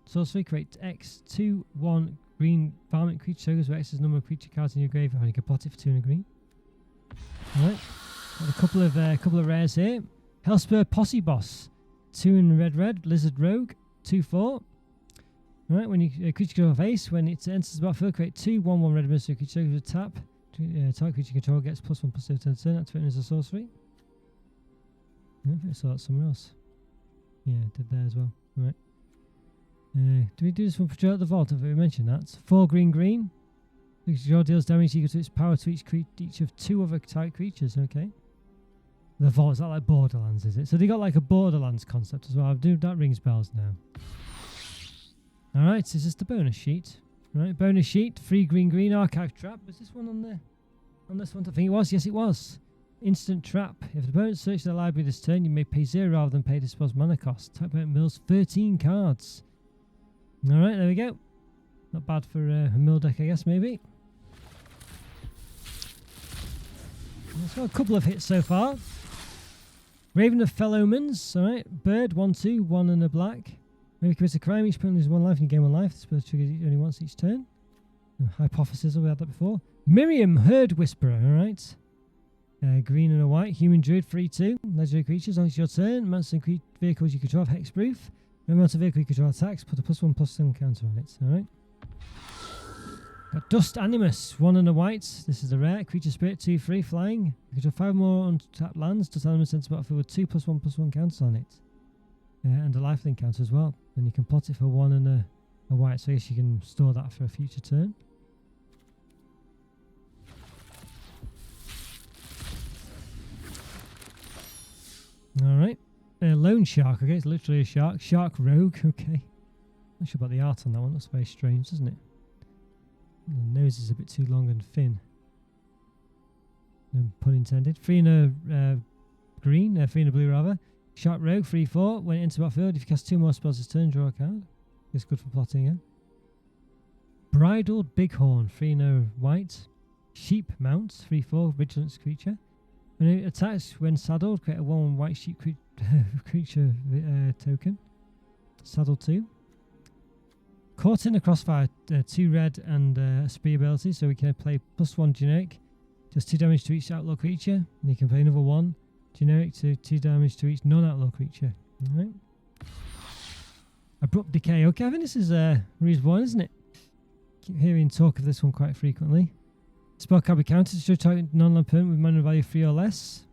Speaker 1: Sorcery, create X 2/1 green varmint creature tokens with X is the number of creature cards in your graveyard. You can plot it for 2 and a green. Alright, got a couple of rares here. Hellspur Posse Boss, 2 and red. Lizard Rogue, 2/4. Alright, when you creature control face, when it enters the battlefield, create 2 1/1 red mercenary creature tokens with tap. Target creature control gets +1/+0 turn to turn. That's written as a sorcery. I think I saw that somewhere else. Yeah, did there as well. Alright. Do we do this one for Patrol at the Vault? Have we mentioned that? 4 green. Draw deals damage equal to its power to each of 2 other type creatures. Okay. The Vault, is that like Borderlands, is it? So they got like a Borderlands concept as well. That rings bells now. Alright, so this is the bonus sheet. Right, bonus sheet, 3 green archive trap. Was this one on there? On this one, I think it was. Yes, it was. Instant trap. If the opponent searches their library this turn, you may pay 0 rather than pay the spell's mana cost. Type opponent mills 13 cards. Alright, there we go. Not bad for a mill deck, I guess, maybe. It's got a couple of hits so far. Raven of Fell Omens. Alright, Bird, 1/2, 1 and a black. Maybe commits a crime, each opponent loses 1 life and you gain 1 life. This spell triggers only once each turn. Hypothesis, we had that before. Miriam, Herd Whisperer, alright. Green and a white. Human Druid, 3/2. Legendary creatures, as long as it's your turn. Monsters and vehicles you control have hexproof. No mounted vehicle you control attacks, put a +1/+1 counter on it. Alright. Got Dust Animus, 1 and a white. This is the rare. Creature Spirit, 2/3, flying. You control 5 more untapped lands. Dust Animus enters battlefield with 2 +1/+1 counters on it. And a lifelink counter as well. Then you can plot it for 1 and a white, so I guess you can store that for a future turn. Alright. Lone Shark, okay, it's literally a shark. Shark Rogue, okay. Not sure about the art on that one, that's very strange, isn't it? The nose is a bit too long and thin. No pun intended. 3 and a green, 3 and a blue rather. Shark Rogue, 3/4. When it enters the battlefield, if you cast 2 more spells this turn, draw a card. It's good for plotting again. Bridled Bighorn, 3 and a white. Sheep Mount, 3/4, Vigilance creature. When it attacks, when saddled, create a 1 white sheep creature token. Saddle 2. Caught in a Crossfire, 2 red and a spree ability, so we can play +1 generic. Just 2 damage to each outlaw creature. And you can play another 1 generic to 2 damage to each non-outlaw creature. Alright. Abrupt Decay. Okay, I think this is reasonable, isn't it? Keep hearing talk of this one quite frequently. Spell can be countered to target non-land permanent with mana value 3 or less.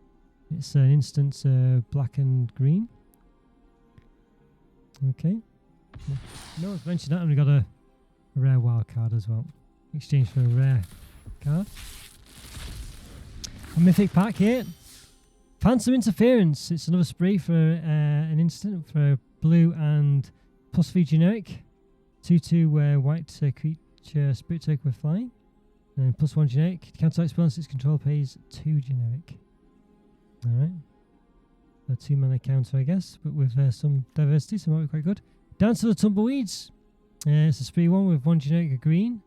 Speaker 1: It's an instant black and green. Okay. No one's mentioned that, and we got a rare wild card as well. Exchange for a rare card. A mythic pack here. Phantom Interference. It's another spree for an instant for blue and +3 generic. 2/2 white creature spirit token with flying. And +1 generic. Counter spell its control pays 2 generic. Alright. A 2 mana counter, I guess, but with some diversity, so it might be quite good. Dance to the Tumbleweeds. It's a spree one with 1 generic, a green.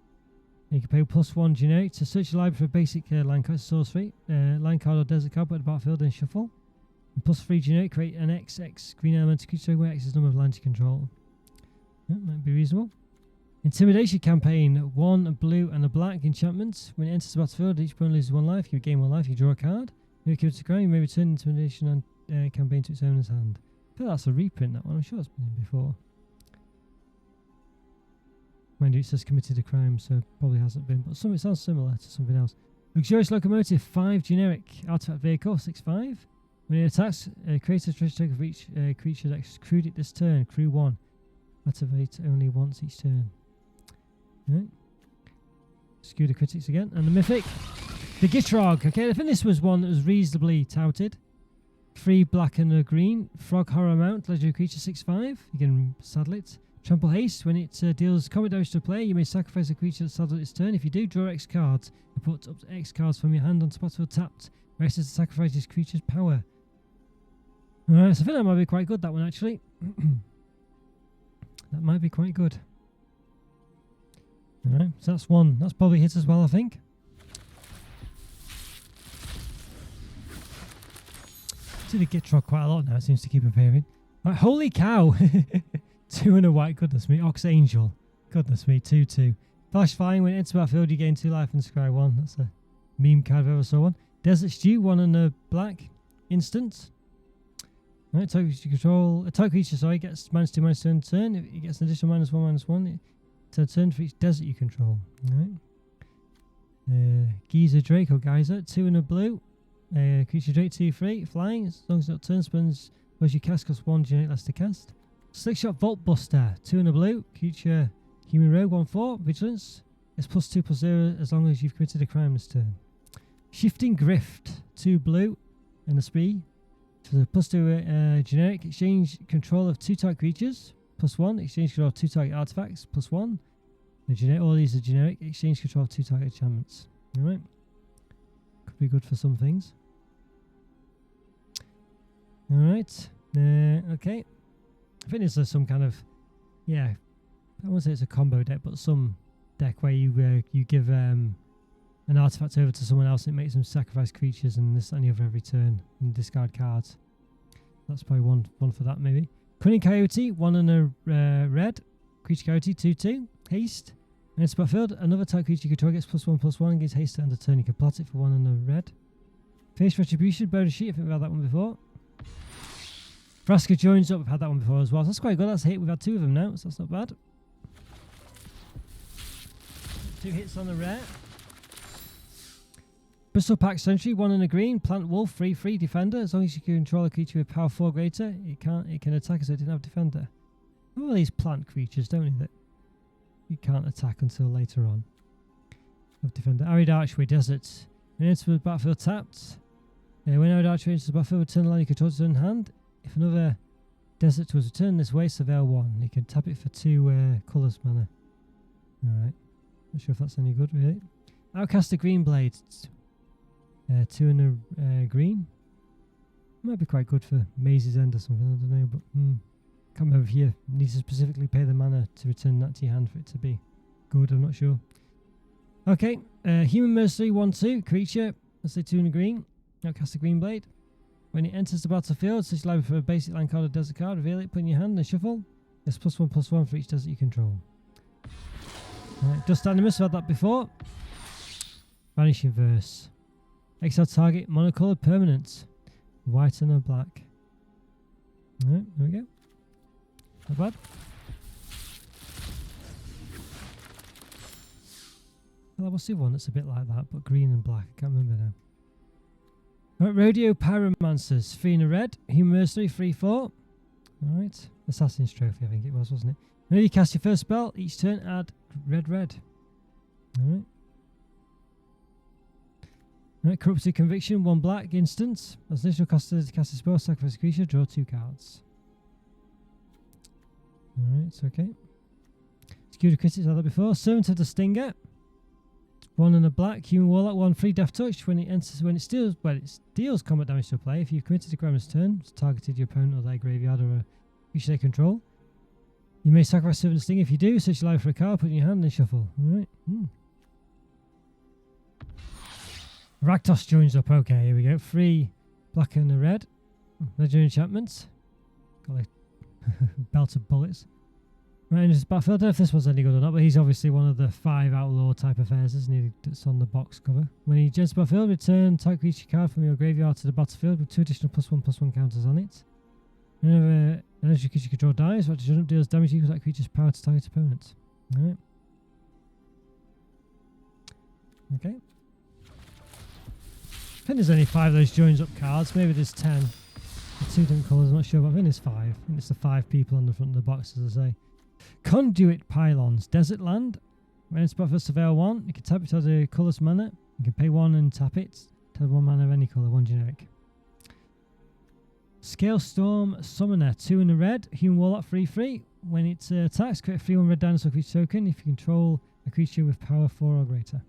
Speaker 1: And you can pay +1 generic to search the library for a basic line card sorcery. Line card or desert card, put the battlefield and shuffle. And +3 generic, create an XX green elemental creature where X is the number of lands you control. That might be reasonable. Intimidation campaign, 1 blue and a black enchantment. When it enters the battlefield, each opponent loses 1 life. You gain 1 life. You draw a card. If you kill it to crime, you may return intimidation and campaign to its owner's hand. I feel that's a reprint, that one. I'm sure it's been in before. Mind you, it says committed a crime, so probably hasn't been. But it sounds similar to something else. Luxurious Locomotive, 5 generic. Artifact Vehicle, 6/5. When When it attacks, create a treasure token for each creature that's crewed it this turn. Crew 1. Activate only once each turn. Right. Skew the critics again. And the mythic. The Gitrog. Okay, I think this was one that was reasonably touted. 3 black and a green. Frog Horror Mount. Legendary creature 6/5. You can saddle it. Trample Haste. When it deals combat damage to a player, you may sacrifice a creature that's saddled its turn. If you do, draw X cards. And put up to X cards from your hand onto the battlefield tapped. Rest is to sacrifice this creature's power. Alright, so I think that might be quite good, that one actually. That might be quite good. Alright, so that's one. That's probably hit as well, I think. I see the Gitrog quite a lot now, it seems to keep appearing. Right, holy cow! 2 and a white, goodness me. Ox Angel. Goodness me, 2/2. Flash Flying, when it enters the battlefield, you gain 2 life and scry 1. That's a meme card if I ever saw one. Desert Stew, 1 and a black. Instant. Right, target creature control. A target creature, sorry, gets -2, -2 on turn. If it gets an additional -1, -1, it's turn for each desert you control. Right. Geyser Drake or Geyser, 2 and a blue. Creature Drake 2/3, flying. As long as it turn spins, whereas you cast costs 1, generate less to cast. Slickshot Vault Buster, 2 and a blue. Creature Human Rogue 1/4, Vigilance. It's +2/+0 as long as you've committed a crime this turn. Shifting Grift, 2 blue and a spree. For the +2 generic, exchange control of 2 target creatures, +1, exchange control of 2 target artifacts, +1. All these are generic, exchange control of 2 target enchantments. Alright. Could be good for some things. Alright. Okay. I think this is some kind of, yeah, I won't say it's a combo deck, but some deck where you give an artifact over to someone else and it makes them sacrifice creatures and this and the other every turn and discard cards. That's probably one for that maybe. Cunning Coyote, 1 and a red. Creature Coyote, 2/2. Haste. And it's battlefield. Another type creature you control gets +1/+1 and gets haste at end of turn. You can plot it for 1 and a red. Face Retribution, bonus sheet. I think we've had that one before. Vraska joins up. We've had that one before as well. So that's quite good. That's a hit. We've had 2 of them now, so that's not bad. 2 hits on the rare. Bristol Pack Sentry, 1 and a green. Plant Wolf, 3/3 defender. As long as you can control a creature with power 4 greater, it can attack as it didn't have defender. All these plant creatures, don't they, that you can't attack until later on. Have defender. Arid Archway Desert. When it enters the battlefield tapped. When Arid Archway enters the battlefield, return the land you control to its own hand. If another desert was returned this way, surveil 1. You can tap it for 2 colours mana. Alright. Not sure if that's any good, really. Outcaster Green Blade. 2 and a green. Might be quite good for Maze's End or something, I don't know, but can't remember if you need to specifically pay the mana to return that to your hand for it to be good, I'm not sure. Okay, Human Mercenary 1/2, creature, let's say 2 and a green. Outcast a Green Blade. When it enters the battlefield, search library for a basic land card or desert card, reveal it, put it in your hand and shuffle. It's +1/+1 for each desert you control. Dust Animus, we've had that before. Vanishing Verse. Exile target, monocolored permanent. White and a black. Alright, there we go. Not bad. Well, what's the one that's a bit like that, but green and black? I can't remember now. Right, Rodeo Pyromancers, 3 and a red. Human Mercenary, 3/4. Alright. Assassin's Trophy, I think it was, wasn't it? Whenever you cast your first spell, each turn add red. Alright. Right, Corrupted Conviction, 1 black, instant. As initial cost to cast a spell, sacrifice a creature, draw 2 cards. Alright, it's okay. Skew Critics, had that before. Servant of the Stinger. 1 and a black, Human Warlock, 1/3 Death Touch. When it deals combat damage to a player, if you've committed a crime this turn, it's targeted your opponent or their graveyard or a creature they control. You may sacrifice Servant of the Stinger. If you do, search your library for a card, put it in your hand and shuffle. Alright. Rakdos joins up. Okay, here we go. 3 black and a red. Legendary enchantments. Got like belt of bullets. Right, into this battlefield. I don't know if this one's any good or not, but he's obviously one of the 5 outlaw type affairs, isn't he? That's on the box cover. When he enters the battlefield, return type creature card from your graveyard to the battlefield with 2 additional +1/+1 counters on it. Whenever an energy creature control dies, what judgment deals damage equals that creature's power to target opponent. Alright. Okay. I think there's only 5 of those joins up cards. Maybe there's 10. 2 different colours, I'm not sure, but I think there's 5. I think it's the 5 people on the front of the box, as I say. Conduit Pylons, Desert Land. When it's spot for Surveil 1, you can tap it to the colourless mana. You can pay 1 and tap it. Tap 1 mana of any colour, 1 generic. Scale Storm Summoner, 2 in the red. Human Warlock, 3/3. When it attacks, create a 3/1 red dinosaur creature token if you control a creature with power 4 or greater.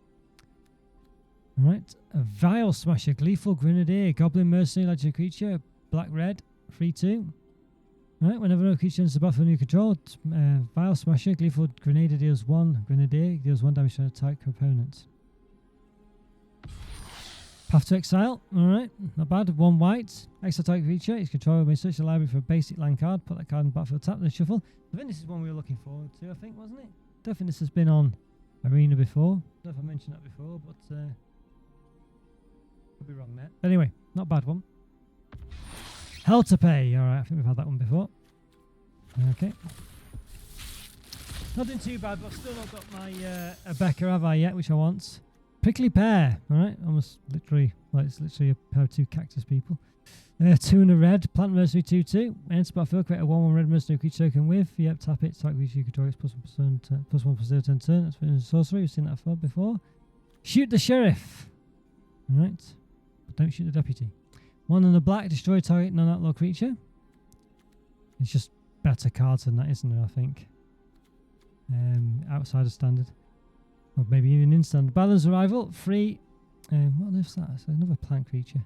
Speaker 1: Alright. A Vial Smasher, Gleeful Grenadier, Goblin Mercenary, legendary creature, black-red, 3/2. Alright, whenever a creature enters the battlefield you control, Vial Smasher, Gleeful Grenadier deals 1 Grenadier, deals 1 damage to an attack component. Path to Exile, alright, not bad. 1 white, exile type creature, its controller may search the library for a basic land card, put that card in the battlefield, tap, then shuffle. I think this is one we were looking forward to, I think, wasn't it? Don't think this has been on Arena before. I don't know if I mentioned that before, but could be wrong there. But anyway, not a bad one. Hell to Pay, alright, I think we've had that one before. Okay. Not doing too bad, but I've still not got my Becca, have I yet, which I want. Prickly Pear, alright, almost literally, like it's literally a pair of 2 cactus people. 2 in a red, Plant Mercenary 2/2. Enter battlefield, create a 1/1 red mercenary creature token with. Yep, tap it, type creature you control, it's +1/+0 10 turn. That's been a sorcery, we've seen that before. Shoot the Sheriff. Alright, but don't shoot the Deputy. 1 in the black, destroy target non-outlaw creature. It's just better cards than that, isn't it, I think? Outside of standard. Or maybe even in standard. Balance Arrival, 3. What is that? It's another plant creature.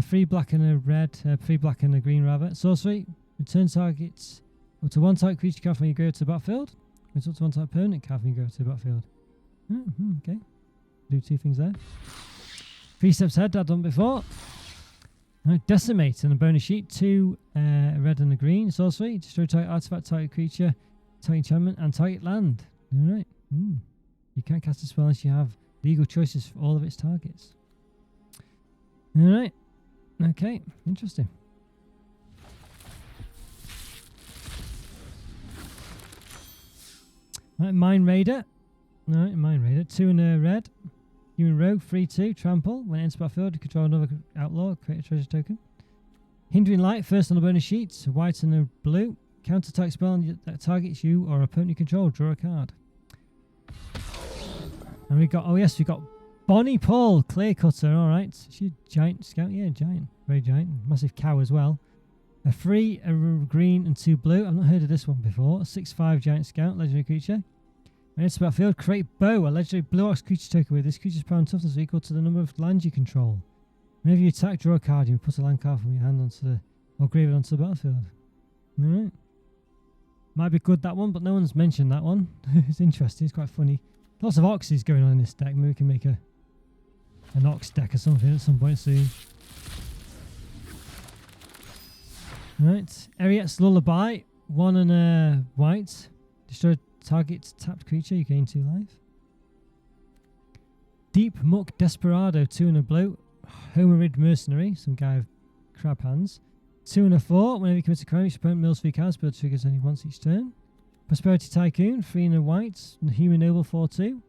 Speaker 1: 3 black and a red, 3 black and a green rather. Sorcery, return targets up to 1 type creature card from your graveyard to the battlefield. It's up to 1 type opponent card from your graveyard to the battlefield. Okay. Do 2 things there. 3 steps ahead, I've done before. Decimate and a bonus sheet, 2 red and a green. Sorcery, destroy target artifact, target creature, target enchantment, and target land. Alright. You can't cast a spell unless you have legal choices for all of its targets. Alright. Okay, interesting. Right, Mind Raider. Alright, Mind Raider. 2 in a red. Human Rogue, 3/2. Trample. When it enters battlefield, you control another outlaw. Create a treasure token. Hindering Light, first on the bonus sheet. White and a blue. Counter attack spell that targets you or opponent you control. Draw a card. And we got, we got Bonnie Paul, Clear Cutter, alright. She's a giant scout, yeah, giant. Very giant. Massive cow as well. A 3, a green, and 2 blue. I've not heard of this one before. A 6/5 giant scout, legendary creature. When it's battlefield, create Bow, a legendary blue ox creature token with this creature's power and toughness equal to the number of lands you control. Whenever you attack, draw a card. You put a land card from your hand onto the, or graveyard onto the battlefield. Alright. Might be good, that one, but no one's mentioned that one. It's interesting, it's quite funny. Lots of oxes going on in this deck. Maybe we can make an ox deck or something at some point soon. Right, Eriet's Lullaby, 1 and a white. Destroy target tapped creature, you gain 2 life. Deep Muck Desperado, 2 and a blue. Homerid Mercenary, some guy with crab hands. 2 and a 4. Whenever you commit a crime, each opponent mills 3 cards, but triggers only once each turn. Prosperity Tycoon, 3 and a white. Human Noble, 4/2.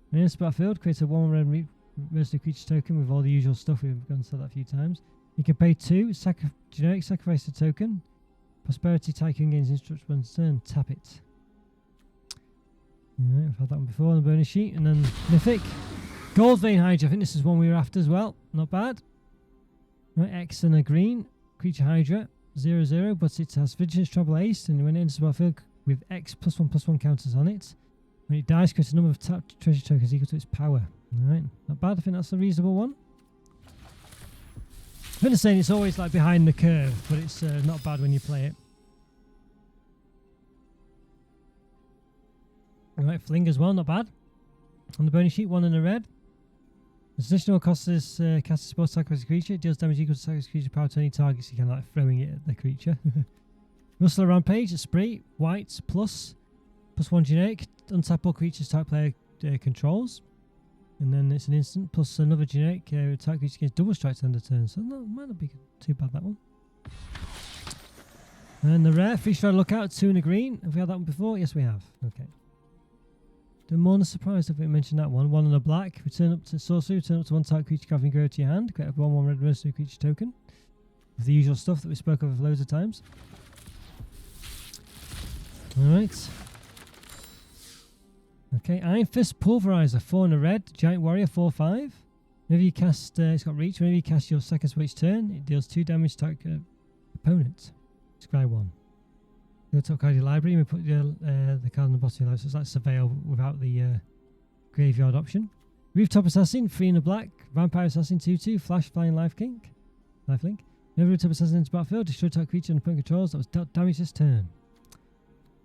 Speaker 1: When in battlefield, create a 1 red mercenary creature token with all the usual stuff. We've gone to that a few times. You can pay 2, generic sacrifice a token. Prosperity Tycoon gains instructions when turn, tap it. Alright, we've had that one before on the bonus sheet. And then Mythic. Gold Vein Hydra, I think this is one we were after as well. Not bad. Right, X and a green. Creature Hydra, 0/0, but it has Vigilance, Trouble, Ace, and when it enters the battlefield with X +1/+1 counters on it. When it dies, create a number of tapped treasure tokens equal to its power. Alright, not bad, I think that's a reasonable one. I'm going to say it's always like behind the curve, but it's not bad when you play it. Alright, Fling as well, not bad. On the bonus sheet, 1 and a red. Its additional cost is cast a spell attack as a creature. It deals damage equal to attack as a creature power to any targets. You can like throwing it at the creature. Rustler Rampage, a spree, white, +1 generic. Untap all creatures type player controls. And then it's an instant, plus another generic attack creature against double strikes end of turn. So no, might not be too bad, that one. And the rare, Fish Fire Lookout, 2 and a green. Have we had that one before? Yes, we have. Okay. I'm more than surprised if we mentioned that one. 1 and a black. Return up to sorcery. Return up to 1 type creature card from your graveyard to your hand. Create a 1/1 red mercenary creature token. With the usual stuff that we spoke of loads of times. Alright. Okay, Iron Fist Pulverizer, 4 and a red. Giant Warrior, 4/5. Whenever you cast, it's got reach. Whenever you cast your second spell each turn, it deals 2 damage to opponent. Scry 1. Go to top card of your library and we put the card on the bottom of your library. So it's like Surveil without the graveyard option. Rooftop Assassin, 3 and a black. Vampire Assassin, 2/2. Flash Flying Lifelink. Whenever Rooftop Assassin enters battlefield, destroy target creature and opponent controls that was dealt damage this turn.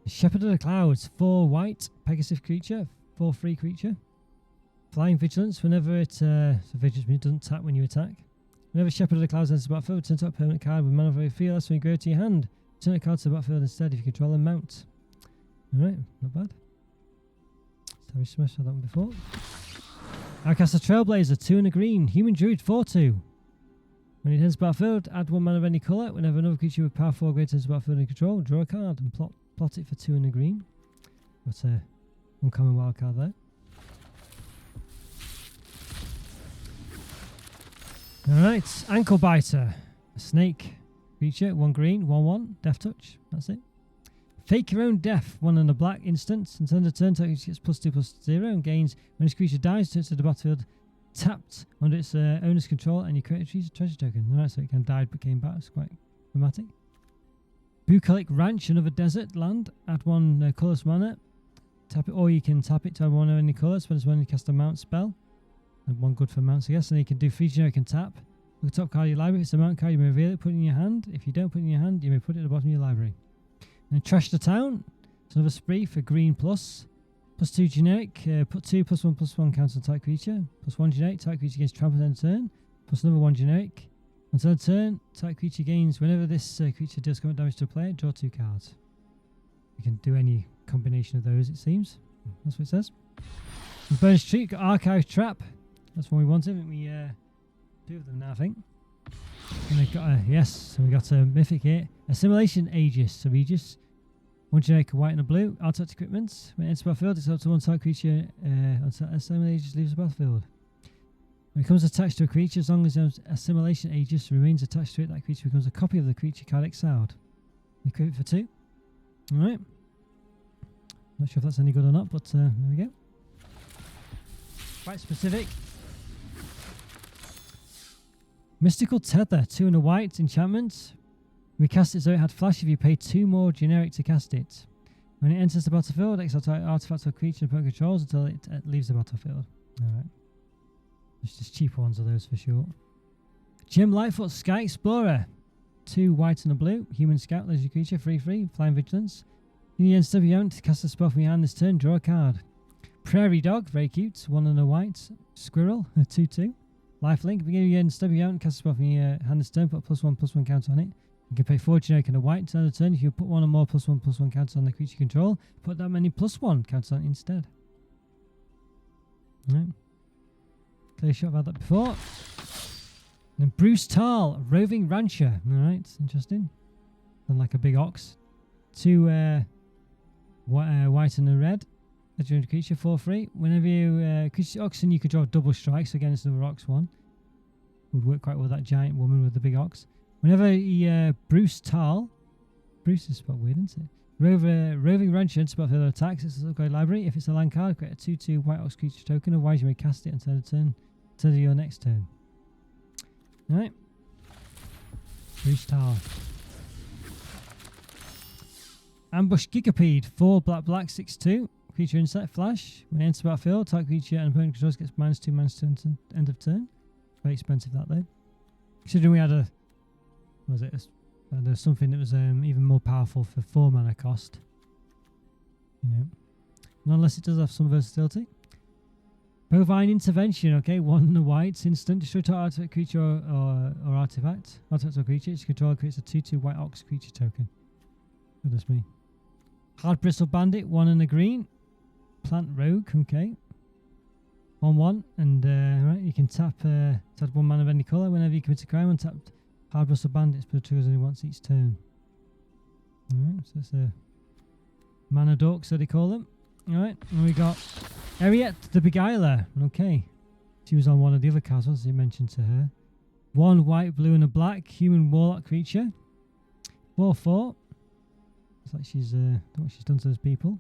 Speaker 1: Shepherd of the Clouds, 4 white. Pegasus creature, 4/3 creature. Flying Vigilance, whenever it vigilance means it doesn't tap when you attack. Whenever Shepherd of the Clouds enters the battlefield, turn to a permanent card with mana of your field. That's when you go to your hand. Turn a card to the battlefield instead if you control a mount. Alright, not bad. So we smashed that one before. Outcast the Trailblazer, 2 and a green. Human Druid, 4/2. When it enters the battlefield, add 1 mana of any colour. Whenever another creature with power 4 greater enters the battlefield in control, draw a card and plot it for 2 and a green. Got a uncommon wild card there. Alright, Ankle Biter. A snake creature, 1 green, 1/1, Death Touch. That's it. Fake Your Own Death, 1 and a black instant. Until end of turn, target gets +2/+0 and gains. When this creature dies, turns to the battlefield tapped under its owner's control and you create a treasure token. Alright, so it kind of died but came back. It's quite dramatic. Bucolic Ranch, another desert land. Add 1 colourless mana. Tap it, or you can tap it to add 1 of any colours when you cast a mount spell. And 1 good for mounts, I guess. And you can do 3 generic and tap. Look at the top card of your library. If it's a mount card, you may reveal it, put it in your hand. If you don't put it in your hand, you may put it at the bottom of your library. And Trash the Town. It's another spree for green plus. +2 generic. Put 2 +1/+1 counter on type creature. +1 generic. Type creature gains trample end turn. Plus another 1 generic. Until end turn, type creature gains. Whenever this creature deals combat damage to a player, draw 2 cards. You can do any combination of those, it seems. That's what it says. And Burn Street, got Archive Trap. That's one we wanted. We 2 of them now, I think. And we got so we got a mythic here. Assimilation Aegis. So Aegis. 1 generic, a white and a blue. Artifact equipment. When it enters the battlefield, it's up to 1 target creature until Assimilation Aegis leaves the battlefield. When it becomes attached to a creature, as long as the Assimilation Aegis remains attached to it, that creature becomes a copy of the creature card exiled. You equip it for 2. Alright. Not sure if that's any good or not, but there we go. Quite specific. Mystical Tether, 2 and a white enchantment. We cast it so it had flash if you pay 2 more generic to cast it. When it enters the battlefield, exile artifact or creature and opponent controls until it leaves the battlefield. Alright. There's just cheaper ones of those for sure. Jim Lightfoot, Sky Explorer. 2 white and a blue. Human Scout, legendary creature, 3/3. Flying Vigilance. In the end step of your own to cast a spell from your hand this turn, draw a card. Prairie Dog, very cute. 1 and a white. Squirrel, 2/2. Lifelink, beginning of your end step of your own, cast a spell from your hand this turn, put a +1/+1 counter on it. You can pay 4 generic and a white until end of turn. If you put 1 or more +1/+1 counters on the creature control, put that many +1 counters on it instead. Alright. Clear shot, I've had that before. And Bruce Tarl, Roving Rancher. Alright, interesting. And like a big ox. 2 white and a red. Legendary creature, 4/3. Whenever you creature oxen, you could draw double strikes. Again, it's another ox one. Would work quite well with that giant woman with the big ox. Whenever Bruce Tarl, Bruce is spelled weird, isn't it? Roving Rancher enters battlefield attacks. It's a guide library. If it's a land card, create a 2/2 white ox creature token. Otherwise, you may cast it until your next turn. Alright. Bruce Tarl. Ambush Gigapede, 4 black 6/2. Creature insect flash. When it enters the battlefield, target creature and opponent controls gets -2 until end of turn. Very expensive that though. Considering we had there's something that was even more powerful for 4 mana cost. You know. Nonetheless, it does have some versatility. Bovine Intervention, okay, 1 and a white, instant, destroy target artifact creature or artifact. Artifact or creature, its controller creates a 2/2 white ox creature token. Goodness me. Hard Bristle Bandit, 1 and a green. Plant Rogue, okay. 1/1, and right, you can tap 1 mana of any colour whenever you commit a crime. Untapped Hard Bristle Bandits, but it triggers only once each turn. Alright, so it's a mana dork, so they call them. Alright, and we got Ariette the Beguiler. Okay. She was on one of the other cards, wasn't she? Mentioned to her. 1 white, blue, and a black human warlock creature. 4/4. Looks like she's don't know what she's done to those people.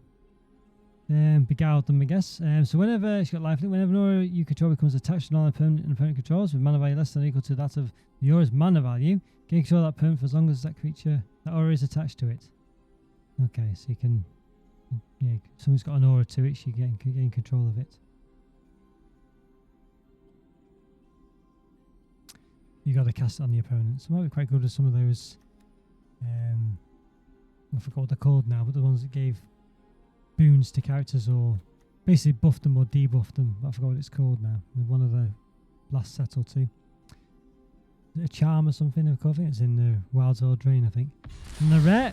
Speaker 1: Beguiled them, I guess. So whenever she's got lifelink, whenever an aura you control becomes attached to an opponent controls with mana value less than or equal to that of the aura's mana value, gain control of that permanent for as long as that aura is attached to it. Okay, so you can, yeah, if someone's got an aura to it, you can gain control of it. You got to cast it on the opponent. So it might be quite good with some of those. I forgot what they're called now, but the ones that gave boons to characters or basically buffed them or debuffed them. I forgot what it's called now. One of the last set or two. Is it a charm or something? I think it's in the Wilds or Drain, I think. And the rare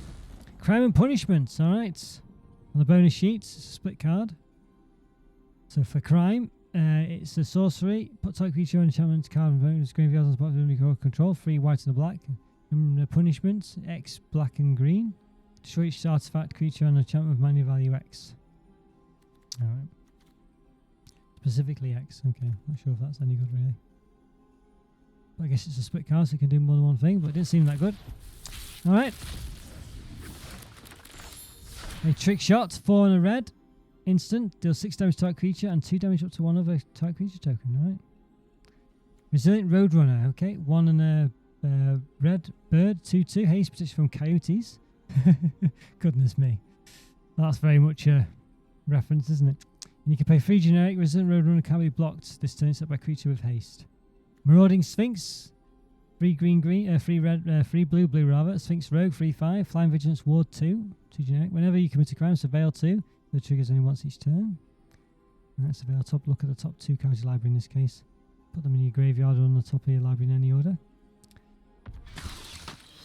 Speaker 1: crime and punishment. All right. On the bonus sheets, it's a split card. So for crime, it's a sorcery. Put type creature on enchantment card and bonus graveyard on the spot of enemy control. 3 white and a black. And the punishment, X black and green. Destroy each artifact creature on enchantment with mana value X. Alright. Specifically X. Okay, not sure if that's any good really. But I guess it's a split card so it can do more than one thing, but it didn't seem that good. Alright. A trick shot, 4 and a red. Instant, deals 6 damage to target creature and 2 damage up to one other target creature token. Alright. Resilient Roadrunner, okay. 1 and a red bird, 2/2, haste protection from coyotes. Goodness me. Well, that's very much a reference, isn't it? And you can pay 3 generic. Resident Roadrunner can't be blocked this turn except by creature with haste. Marauding Sphinx. 3 green, 3 red, 3 blue, blue rather. Sphinx Rogue, 3/5. Flying Vigilance Ward 2. 2 generic. Whenever you commit a crime, surveil 2. The triggers only once each turn. And let's surveil top. Look at the top 2 cards of your library in this case. Put them in your graveyard or on the top of your library in any order.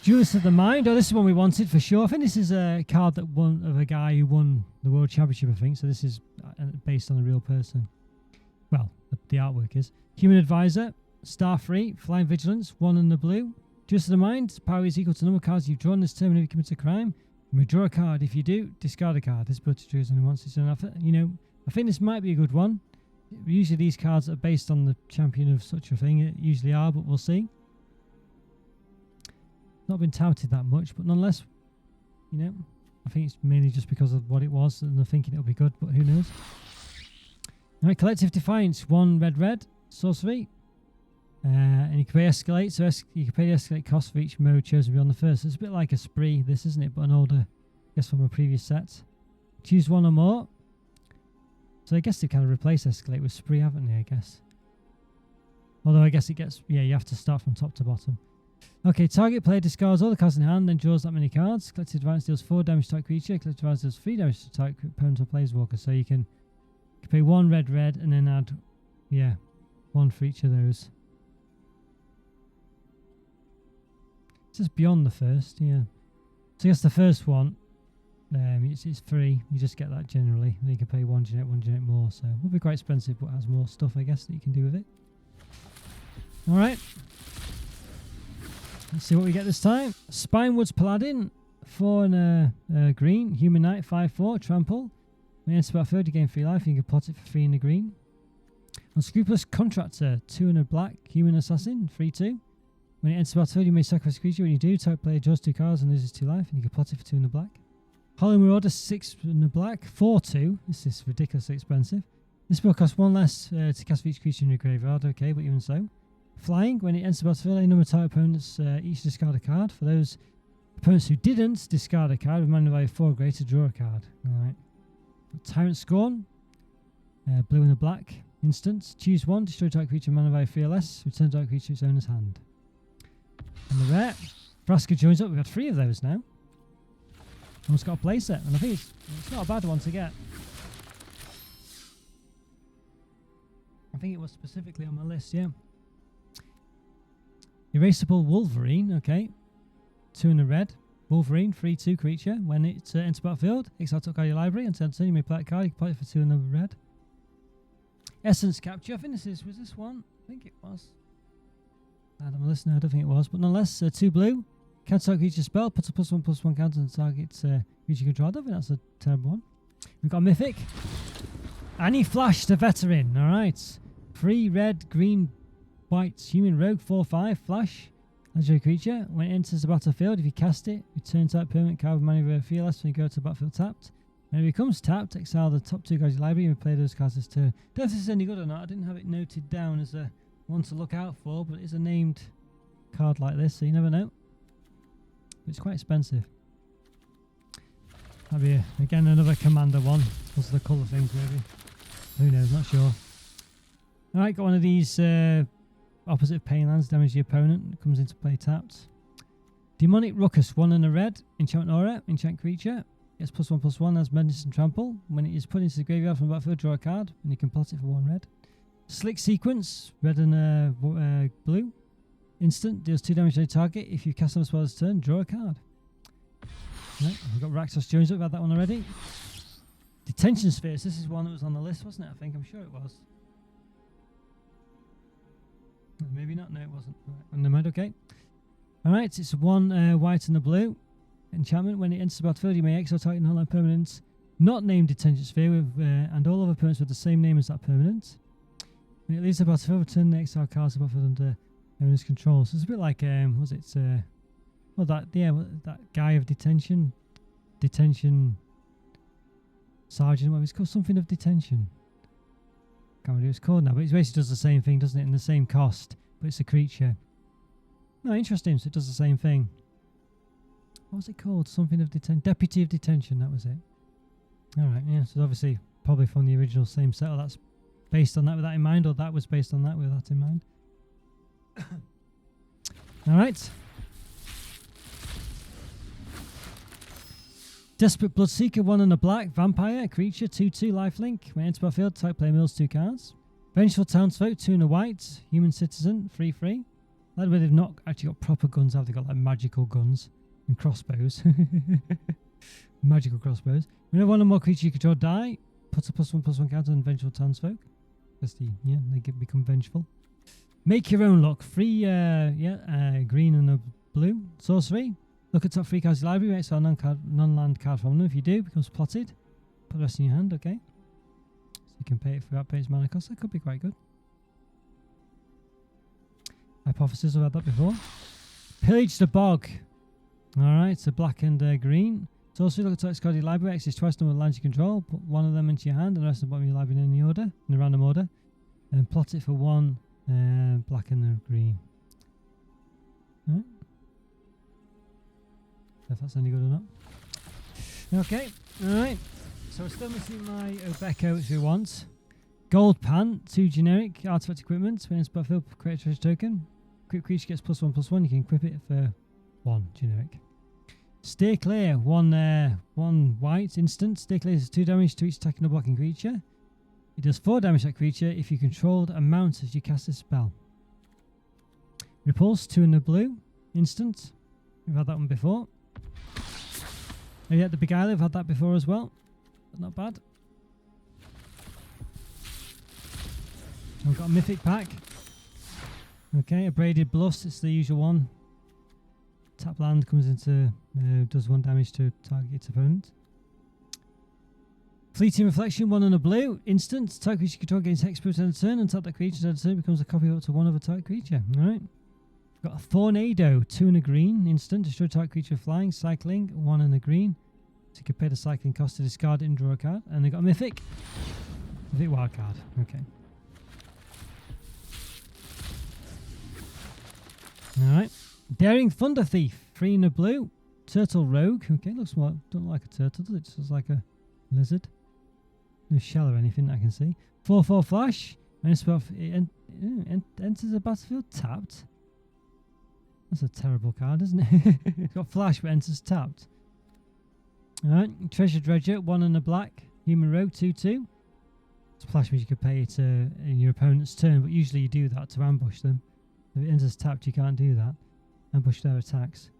Speaker 1: Duelist of the Mind. Oh, this is one we wanted for sure. I think this is a card that won of a guy who won the World Championship, I think. So this is based on a real person. Well, the artwork is. Human Advisor. Star Free. Flying Vigilance. 1 in the blue. Duelist of the Mind. Power is equal to the number of cards you've drawn this turn whenever you commit a crime. You may draw a card. If you do, discard a card. This ability triggers only once. You know, I think this might be a good one. Usually these cards are based on the champion of such a thing. It usually are, but we'll see. Not been touted that much, but nonetheless, you know, I think it's mainly just because of what it was and they're thinking it'll be good, but who knows. Alright, Collective Defiance, 1 red, sorcery. And you can pay escalate, so you can pay the escalate cost for each mode chosen beyond the first. It's a bit like a spree, this, isn't it? But an older, I guess from a previous set. Choose 1 or more. So I guess they kind of replaced escalate with spree, haven't they, I guess? Although I guess it gets, yeah, you have to start from top to bottom. Okay, target player discards all the cards in hand, then draws that many cards. Collective Advance deals 4 damage to target creature. Collective Advance deals 3 damage to target opponent or planeswalker. So you can pay 1 red, and then add, yeah, 1 for each of those. It's just beyond the first, yeah. So I guess the first one, it's free. You just get that generally. And you can pay 1 generic more. So it will be quite expensive, but has more stuff, I guess, that you can do with it. Alright. Let's see what we get this time. Spinewood's Paladin, 4 and a green. Human Knight, 5/4. Trample. When you enter battlefield, you gain 3 life. And you can plot it for 3 in the green. Unscrupulous Contractor, 2 and a black. Human Assassin, 3/2. When you enter battlefield, you may sacrifice a creature. When you do, type player draws 2 cards and loses 2 life. And you can plot it for 2 in the black. Hollow Marauder, 6 and a black. 4/2. This is ridiculously expensive. This spell costs 1 less to cast for each creature in your graveyard. Okay, but even so. Flying, when it enters the battlefield, a number of target opponents each discard a card. For those opponents who didn't discard a card with mana value 4 or greater, draw a card. Alright. Tyrant Scorn, blue and a black. Instant. Choose 1, destroy target creature mana value 3 or less. Return target creature to its owner's hand. And the rare, Vraska joins up. We've got 3 of those now. Almost got a playset, and I think it's not a bad one to get. I think it was specifically on my list, yeah. Erasable Wolverine, okay. 2 and a red. Wolverine, 3/2 creature. When it enters battlefield, exile top card of your library. Until turn, you may play a card. You can play it for 2 and a red. Essence Capture. I think was this one? I think it was. I had on my list now, I don't think it was. But nonetheless, 2 blue. Counter creature spell. Puts a +1/+1 counter on target creature control. I don't think that's a terrible one. We've got a Mythic. Annie Flash, the Veteran. Alright. 3 red, green, Whites, human rogue, 4/5, flash. Legendary creature. When it enters the battlefield, if you cast it, return type permanent card with mana of a less when you go to the battlefield tapped. When it becomes tapped, exile the top 2 cards of your library and play those cards this turn. Don't know if this is any good or not. I didn't have it noted down as a one to look out for, but it's a named card like this, so you never know. It's quite expensive. That'd be again another commander one. Plus the colour things maybe. Who knows, not sure. Alright, got one of these opposite pain lands, damage the opponent. It comes into play tapped. Demonic Ruckus, 1 and a red. Enchant Aura, enchant creature. Gets +1/+1, has Madness and Trample. When it is put into the graveyard from the battlefield, draw a card, and you can plot it for 1 red. Slick Sequence, red and blue. Instant, deals 2 damage to a target. If you cast on a spell's turn, draw a card. Right, we've got Raxos Jones up, we've had that one already. Detention Spheres, this is one that was on the list, wasn't it? I think, I'm sure it was. Maybe not, no it wasn't. Right, never mind, okay. Alright, it's 1 white and a blue. Enchantment, when it enters the battlefield, you may exile target non-land permanent not named Detention Sphere with, and all other permanents with the same name as that permanent. When it leaves the battlefield, return the exile cards to the battlefield under owner's control. So it's a bit like, was it, well that guy of detention sergeant, what was it called? Something of detention. Can't remember what it's called now, but it basically does the same thing, doesn't it? In the same cost, but it's a creature. No, interesting, so it does the same thing. What was it called? Something of detention. Deputy of detention, that was it. Alright, yeah, so obviously probably from the original same set, or that's based on that with that in mind, or that was based on that with that in mind. Alright. Desperate Bloodseeker, 1 and a black. Vampire, creature, 2/2, lifelink. When enter battlefield, type player mills 2 cards. Vengeful Townsfolk, 2 and a white. Human Citizen, 3/3. Like where they've not actually got proper guns, have they got like magical guns and crossbows? Magical crossbows. Whenever 1 or more creature you control die, put a +1/+1 counter on Vengeful Townsfolk. That's they become vengeful. Make your own luck. 3 green and a blue. Sorcery. Look at top 3 cards of your library, exile non-land card from them. If you do, it becomes plotted. Put the rest in your hand, okay? So you can pay it for that, pay its mana cost. That could be quite good. Hypothesis, I've had that before. Pillage the Bog. Alright, it's a black and green. Sorcery, look at top card of your library, exile twice the number of lands you control. Put 1 of them into your hand and the rest of the bottom of your library in any order, in a random order. And plot it for 1 black and a green. Alright. If that's any good or not. Okay, alright. So we're still missing my Obeko, which we want. Gold Pan, 2 generic artifact equipment. When it's battlefield, create a treasure token. Equip creature gets +1/+1. You can equip it for 1 generic. Steer Clear, 1 white instant. Steer Clear does 2 damage to each attacking or blocking creature. It does 4 damage to that creature if you controlled a mount as you cast a spell. Repulse, 2 in the blue instant. We've had that one before. Oh yeah, the Beguiler, I've had that before as well, but not bad. I've got a Mythic pack. Okay, a Braided Bluffs, it's the usual one. Tap land, comes into, does 1 damage to target its opponent. Fleeting Reflection, 1 and a blue, instant. Target creature control gains Hexproof end of turn, and tap that creature end of turn becomes a copy of up to 1 other target creature. Alright. Got a Tornado, 2 and a green, instant. Destroy target creature flying, cycling, 1 and a green. So you can pay the cycling cost to discard it and draw a card. And they got a Mythic wild card. Okay. Alright. Daring Thunder Thief, 3 and a blue. Turtle Rogue. Okay, looks more, don't look like a turtle, does it? Just looks like a lizard. No shell or anything I can see. 4/4 flash. And it enters the battlefield tapped. That's a terrible card, isn't it? It's got flash but enters tapped. Alright, Treasure Dredger, 1 and a black. Human Rogue, 2/2. Flash means you could pay it in your opponent's turn, but usually you do that to ambush them. If it enters tapped, you can't do that. Ambush their attacks.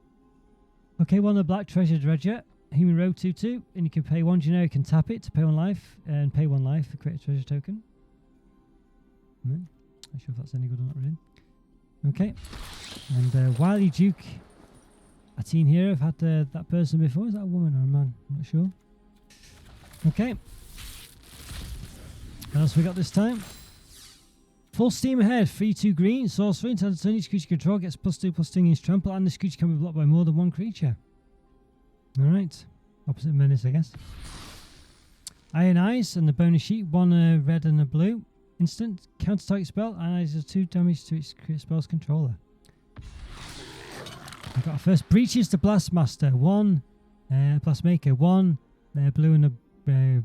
Speaker 1: Okay, 1 and a black Treasure Dredger. Human Rogue, 2/2. And you can pay 1 generic and tap it to pay 1 life, and pay 1 life to create a treasure token. Not sure if that's any good or not, really. Okay, and Wily Duke, a teen hero. I've had that person before. Is that a woman or a man? I'm not sure. Okay. What else we got this time? Full steam ahead. 3/2 green. Sorcery. Until the turn each creature you control gets +2/+2 against trample, and this creature can be blocked by more than one creature. Alright. Opposite menace, I guess. Iron Eyes and the bonus sheet. 1 red and a blue. Instant. Counter target spell. Iron Eyes does 2 damage to its spell's controller. We've got our first Breaches to Blastmaster. 1 Blastmaker. 1 blue and a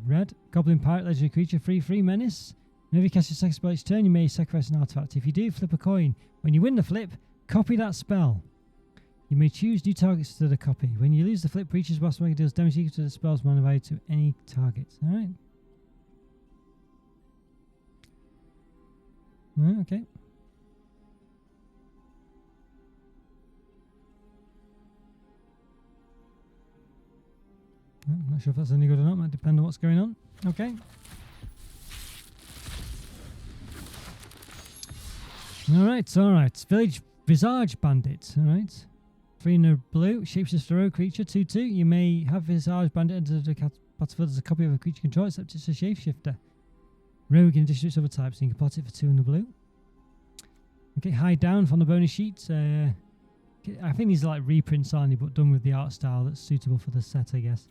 Speaker 1: red. Goblin Pirate legendary creature. 3/3 menace. Whenever you cast your second spell each turn, you may sacrifice an artifact. If you do, flip a coin. When you win the flip, copy that spell. You may choose new targets to the copy. When you lose the flip, Breaches Blastmaker deals damage equal to the spell's mana value to any target. Alright. Alright, okay. I'm not sure if that's any good or not. Might depend on what's going on. Okay. Alright. Village Visage Bandit. Alright. 3 in a blue. Shapeshifter rogue creature. 2/2. You may have Visage Bandit enter the battlefield as a copy of a creature control, except it's a shapeshifter. Rogue in addition to its other types, so you can plot it for 2 in the blue. Okay, High Down from the bonus sheet. I think these are like reprints, aren't they, but done with the art style that's suitable for the set, I guess.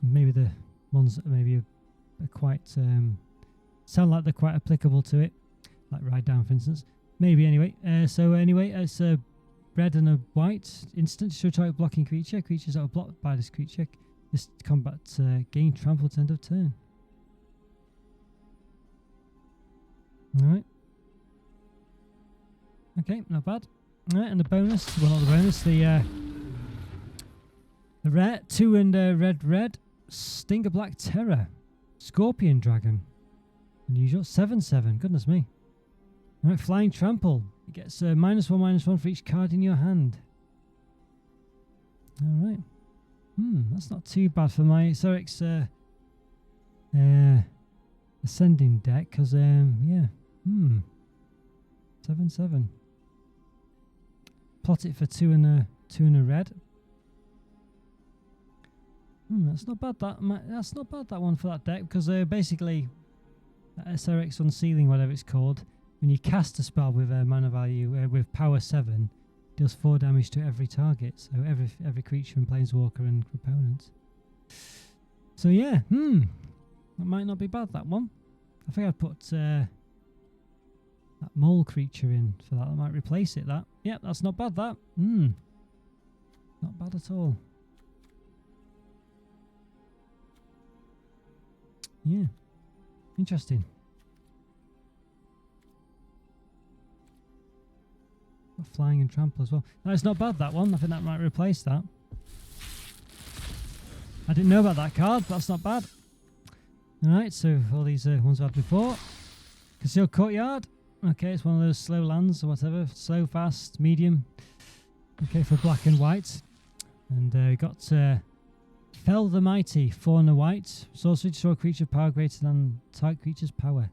Speaker 1: Maybe the ones that maybe are quite sound like they're quite applicable to it, like Ride Down, for instance. Maybe anyway. So anyway, it's a red and a white instant. Show target blocking creature. Creatures that are blocked by this creature. This combat gain trample at end of turn. Alright. Okay, not bad. Alright, and the bonus, well, not the bonus, the red, 2 and red, Stinger Black Terror, Scorpion Dragon, unusual, 7/7, goodness me. Alright, Flying Trample, it gets -1/-1 for each card in your hand. Alright, that's not too bad for my Xerix Ascending deck, because, yeah, 7/7. Plot it for 2 and a red. That's not bad. That's not bad. That one for that deck, because basically, Xerix Unsealing, whatever it's called, when you cast a spell with a mana value with power 7, deals 4 damage to every target. So every creature and planeswalker and opponent. So yeah, that might not be bad. That one. I think I'd put that mole creature in for that. I might replace it. That. Yep, that's not bad. That. Not bad at all. Yeah. Interesting. Got Flying and Trample as well. That's not bad, that one. I think that might replace that. I didn't know about that card, but that's not bad. Alright, so all these ones I had before. Concealed Courtyard. Okay, it's one of those slow lands or whatever. Slow, fast, medium. Okay, for black and white. And we got Fell the Mighty, 4 and a white. Sorcery, destroy a creature power greater than target creature's power.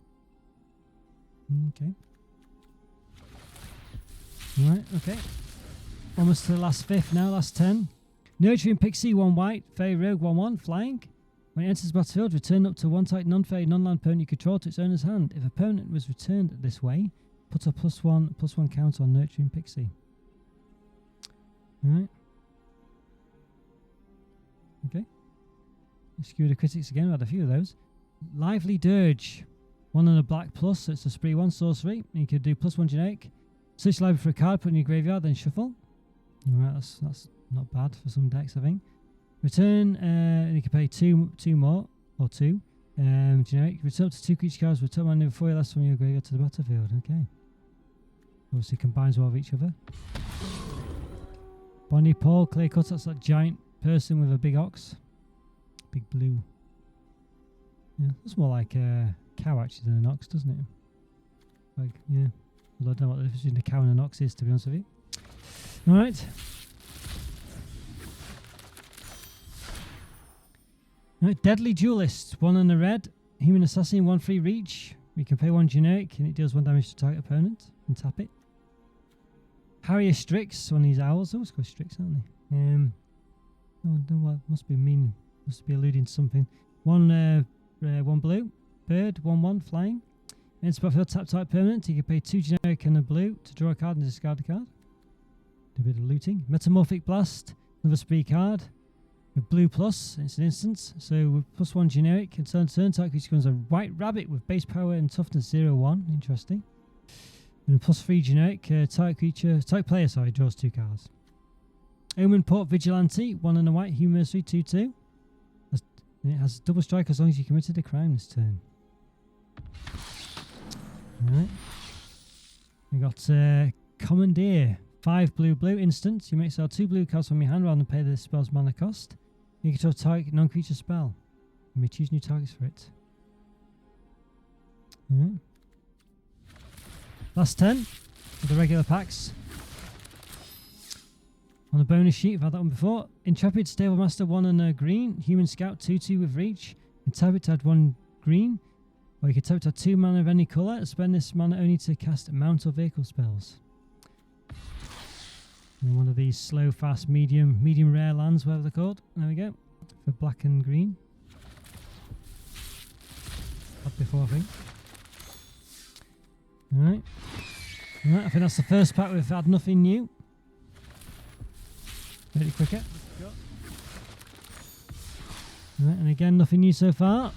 Speaker 1: Okay. Alright, okay. Almost to the last 5th now, last 10. Nurturing Pixie, 1 white. Fairy Rogue, 1/1, flying. When it enters the battlefield, return up to 1 type non-fairy, non-land opponent you control to its owner's hand. If opponent was returned this way, put a +1/+1 counter on Nurturing Pixie. Alright. Okay. Skew the critics again, we had a few of those. Lively Dirge. 1 and a black plus, so it's a spree 1 sorcery. And you could do +1 generic. Search library for a card, put in your graveyard, then shuffle. Alright, that's not bad for some decks, I think. Return, and you can pay 2 more, or 2. Generic. Return up to 2 creature cards, return one before you last from your graveyard to the battlefield. Okay. Obviously combines well with each other. Bonnie Paul, clear cut, that's that giant person with a big ox. Big blue. Yeah, that's more like a cow actually than an ox, doesn't it? Like, yeah. Although I don't know what the difference between a cow and an ox is, to be honest with you. Alright. Right, Deadly Duelist, 1 and a red. Human Assassin, 1/3 reach. You can pay 1 generic and it deals 1 damage to target opponent and tap it. Harrier Strix, one of these owls. Those got Strix, aren't they? No, must be mean. Must be alluding to something. 1 blue. Bird, 1/1, flying. Enter battlefield, tap type permanent. You can pay 2 generic and a blue to draw a card and discard a card. Do a bit of looting. Metamorphic Blast, another speed card. With blue plus, it's an instance. So with +1 generic, until turn, type creature becomes a white rabbit with base power and toughness 0/1. Interesting. And a +3 generic, type player, draws 2 cards. Omen Port Vigilante, 1 and a white, human mercenary 2/2. It has double strike as long as you committed a crime this turn. Alright. We got Commandeer, 5 blue instant. You may exile 2 blue cards from your hand rather than pay the spell's mana cost. You control target non-creature spell. You may choose new targets for it. Alright. Last 10 for the regular packs. On the bonus sheet, I've had that one before. Intrepid Stable Master, 1 and a green. Human Scout, 2/2 with reach. You can tap it to add 1 green. Or you can tap it to add 2 mana of any colour. Spend this mana only to cast mount or vehicle spells. And one of these slow, fast, medium rare lands, whatever they're called. There we go. For black and green. Up before, I think. Alright. Alright, I think that's the first pack we've had nothing new. Really quicker. Alright, and again, nothing new so far.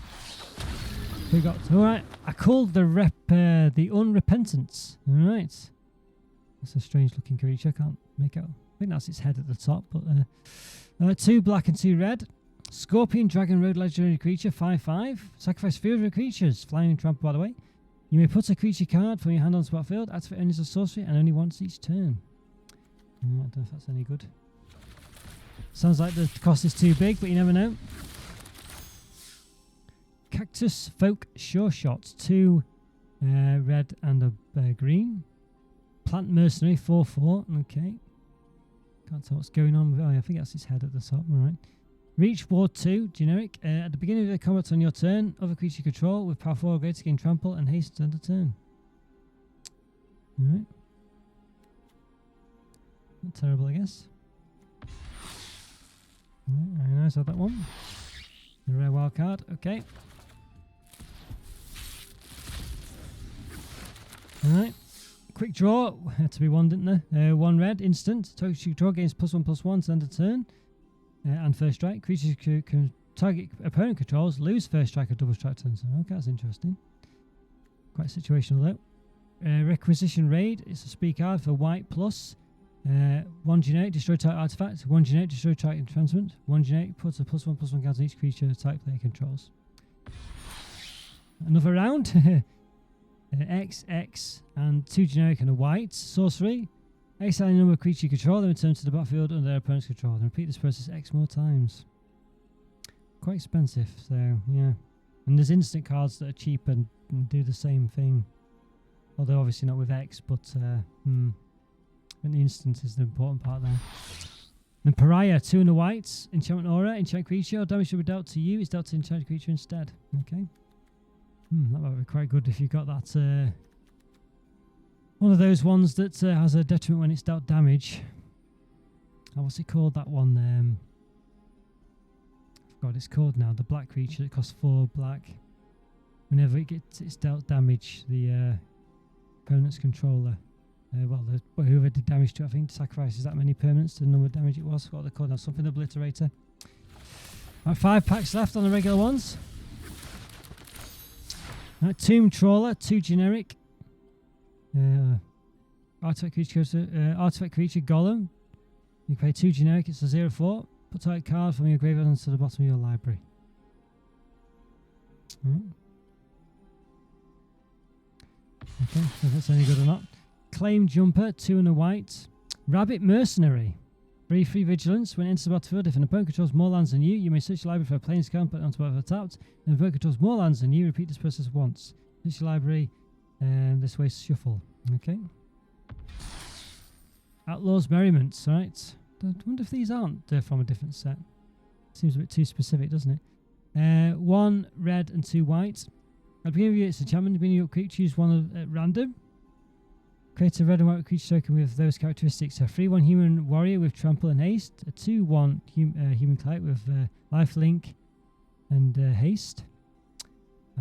Speaker 1: We got, alright, I called the Unrepentance. Alright. That's a strange looking creature, I can't make out. I think that's its head at the top, but 2 black and 2 red. Scorpion Dragon Road legendary creature, 5/5. Sacrifice favorite creatures, flying and trample, by the way. You may put a creature card from your hand onto the battlefield, activate only as a sorcery, and only once each turn. I don't know if that's any good. Sounds like the cost is too big, but you never know. Cactus Folk Sure Shot, 2 red and a green. Plant Mercenary, 4/4. Okay. Can't tell what's going on with it. Oh, yeah, I think that's its head at the top. Alright. Reach Ward 2, generic. At the beginning of the combat on your turn, other creature you control with power 4 or greater gain trample and haste to end the turn. Alright. Not terrible, I guess. Alright, very nice, I have that one. The rare wild card, okay. Alright. Quick draw, had to be 1, didn't there? 1 red, instant. Target you draw gains +1/+1 to end a turn. And first strike. Creatures can target opponent controls, lose first strike or double strike turns. Okay, that's interesting. Quite situational though. Requisition Raid, it's a speed card for white plus. 1 generic, destroy type artifact. 1 generic, destroy type entrancement. 1 generic, puts a +1/+1 card on each creature type player controls. Another round. X, and 2 generic and a white. Sorcery. Exile any number of creature you control, then return to the battlefield under their opponent's control. And repeat this process X more times. Quite expensive, so yeah. And there's instant cards that are cheap and do the same thing. Although obviously not with X, but the instant is the important part there. Then Pariah, 2 and a white. Enchantment Aura, enchant creature, or damage should be dealt to you is dealt to enchant creature instead. Okay. That might be quite good if you got that. One of those ones that has a detriment when it's dealt damage. What's it called? That one. I forgot what it's called now. The black creature that costs 4 black. Whenever it's dealt damage, the opponent's controller. Whoever did damage to it, I think, sacrifices that many permanents to the number of damage it was. What are they called now? Something Obliterator. Right, 5 packs left on the regular ones. Right, Tomb Trawler, 2 generic. Artifact creature Golem. You pay 2 generic, it's a 0/4. Put out a card from your graveyard onto the bottom of your library. Okay, if that's any good or not. Claim Jumper, 2 and a white. Rabbit Mercenary. 3/3 vigilance. When it enters the battlefield, if an opponent controls more lands than you, you may search your library for a planescaster, put it onto battlefield tapped. And if an opponent controls more lands than you, repeat this process once. Search your library, and this way shuffle. Okay. Outlaws Merriments, right? I wonder if these aren't from a different set. Seems a bit too specific, doesn't it? 1 red and 2 white. At the beginning of your enchantment, beginning of your creature, choose one at random. Create a red and white creature token with those characteristics. A 3/1 human warrior with trample and haste. A 2/1 human kite with lifelink and haste.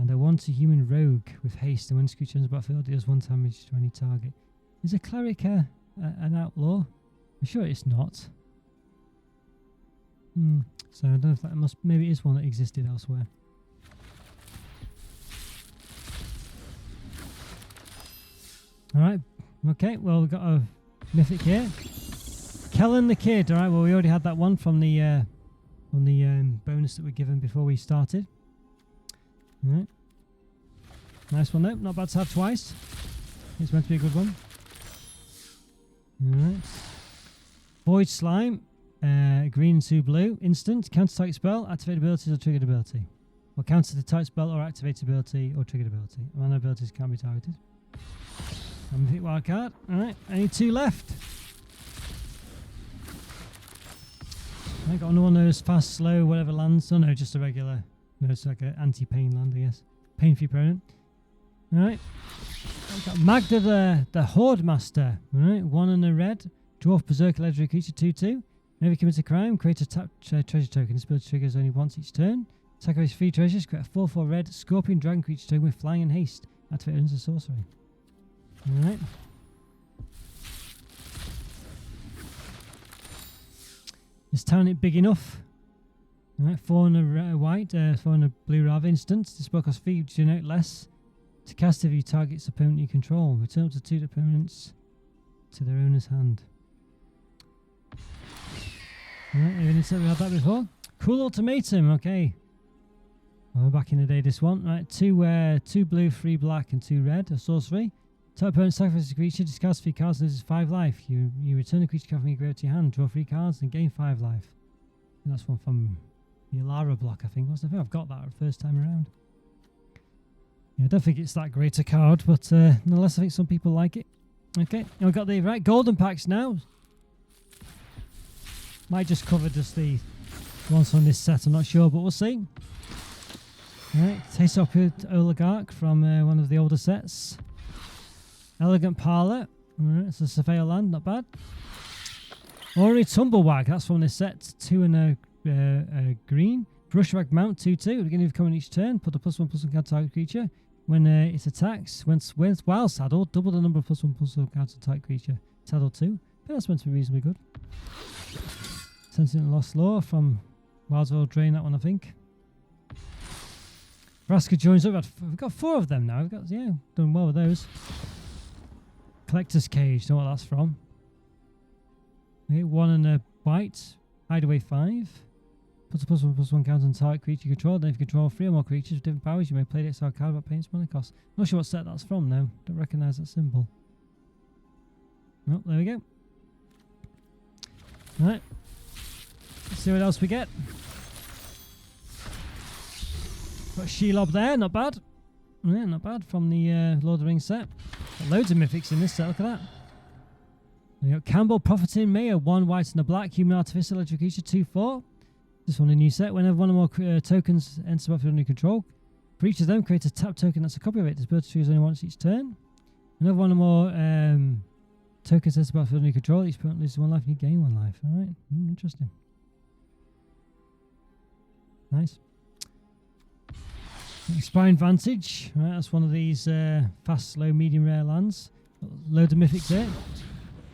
Speaker 1: And a 1/2 human rogue with haste, and when this creature enters the battlefield, deals 1 damage to any target. Is a cleric an outlaw? I'm sure it's not. So I don't know if that maybe it is one that existed elsewhere. Alright, okay, well we've got a mythic here. Kellen the Kid, alright, well we already had that one from the bonus that we're given before we started. Alright. Nice one though, not bad to have twice. It's meant to be a good one. Alright. Void Slime, green and 2 blue, instant, counter-type spell, activated abilities or triggered ability. Or counter the type spell or activated ability or triggered ability. Mana abilities can't be targeted. Mythic wild card. Alright, only 2 left. I got another one of those fast, slow, whatever lands. Oh no, just a regular. No, it's like an anti-pain land, I guess. Pain-free opponent. Alright. I've got Magda the Horde Master. Alright, 1 and a red. Dwarf Berserker legendary creature 2/2. Whenever you commit a crime, create a tapped treasure token. This ability triggers only once each turn. Sacrifice 3 treasures, create a 4/4 red Scorpion Dragon creature token with flying and haste. Activate it as a sorcery. Alright. Is town it big enough? Alright, 4 and a white, 4 and a blue rather. Instant. This spell costs 3 to generate less. To cast if you target opponent you control. Return up to 2 opponents to their owner's hand. Alright, we had that before. Cool Ultimatum, okay. Oh, back in the day this one. Right, 2 blue, 3 black and 2 red, a sorcery. Top opponent sacrifices a creature, discards 3 cards, loses 5 life. You return a creature card from your graveyard to your hand, draw 3 cards and gain 5 life. And that's one from the Alara block, I think. I think I've got that the first time around. Yeah, I don't think it's that great a card, but nonetheless I think some people like it. Okay, and we've got the right golden packs now. Might just cover just the ones from this set, I'm not sure, but we'll see. Alright, Taste of Oligarch from one of the older sets. Elegant Parlour, alright, it's a Surveyor land, not bad. Orrery Tumblewag, that's from this set, 2 and a green. Brushwag Mount, 2/2, at the beginning of coming each turn, put a +1/+1 counter target creature. When it attacks, when while saddled, double the number of +1/+1 counter target creature. Saddle 2, I think that's meant to be reasonably good. Sentient Lost Lore from Wildsville Drain, that one I think. Vraska joins up. We've got 4 of them now. We've got, yeah, done well with those. Collector's Cage, don't know what that's from. Okay, 1 and a white. Hideaway 5. Puts a +1/+1 counter on target creature you control. Then if you control 3 or more creatures with different powers, you may play the exile card without paying its mana cost. Not sure what set that's from though. Don't recognise that symbol. Oh, there we go. Alright. Let's see what else we get. Got Shelob there, not bad. Yeah, not bad from the Lord of the Rings set. Got loads of mythics in this set, look at that. We got Campbell Profiting Mayor, 1 white and a black, human artificial electric creature, 2/4. This one a new set. Whenever one or more tokens enter the battlefield under control, for each of them, create a tap token that's a copy of it. This ability triggers only once each turn. Whenever one or more tokens enter the battlefield under control, each opponent loses 1 life and you gain 1 life. Alright, interesting. Nice. Spine Vantage, right, that's one of these fast, slow, medium rare lands. Got loads of mythics there.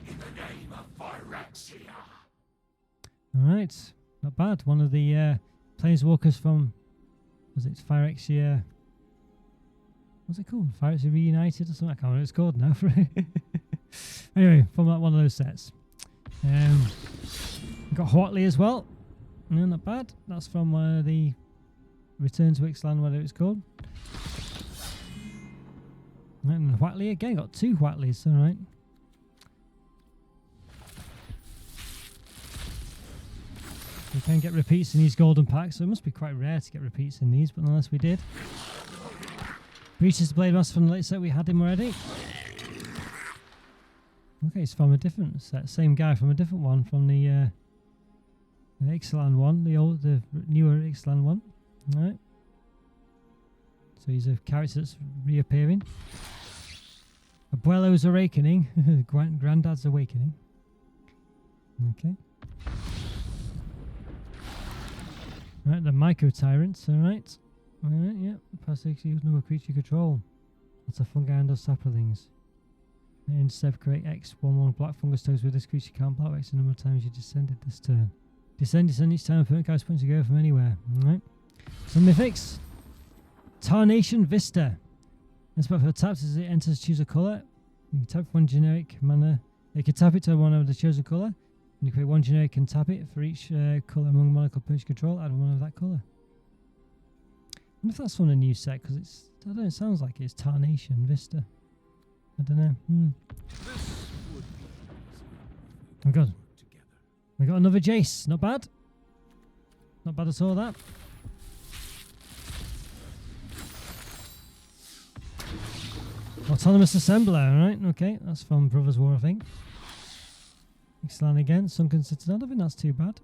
Speaker 3: In the name of Phyrexia.
Speaker 1: Alright, not bad. One of the planeswalkers from, was it Phyrexia? What's it called? Phyrexia Reunited or something? I can't remember what it's called now. Anyway, from one of those sets. Got Huatley as well. No, not bad. That's from the Return to Ixalan, whatever it's called. And Huatley again, got 2 Huatleys, alright. You can get repeats in these golden packs, so it must be quite rare to get repeats in these, but nonetheless we did. Breaches the Blade Master from the late set, we had him already. Okay, it's from a different set, same guy from a different one, from the Ixalan one, the newer Ixalan one. Alright. So he's a character that's reappearing. Abuelo's Awakening. Granddad's Awakening. Okay. Right, the Myco Tyrants, alright. Alright, yeah. Past 6 use number creature control. That's a fungi and those saplings. And step create X 1/1 black fungus tokens with this creature can't block X the number of times you descended this turn. Descend each time a permanent card points to go from anywhere. Alright. Some mythics. Tarnation Vista. It's about for taps as it enters, choose a colour. You can tap one generic mana. You can tap it to one of the chosen colour. And you create one generic and tap it for each colour among monocle permanent control. Add one of that colour. I wonder if that's from a new set because it's. I don't know. It sounds like it's Tarnation Vista. I don't know.
Speaker 2: This would be
Speaker 1: Oh god.
Speaker 2: together.
Speaker 1: We got another Jace. Not bad. Not bad at all, that. Autonomous Assembler, alright, okay. That's from Brothers War, I think. Ixalan again. Sunken Citadel. I don't think that's too bad.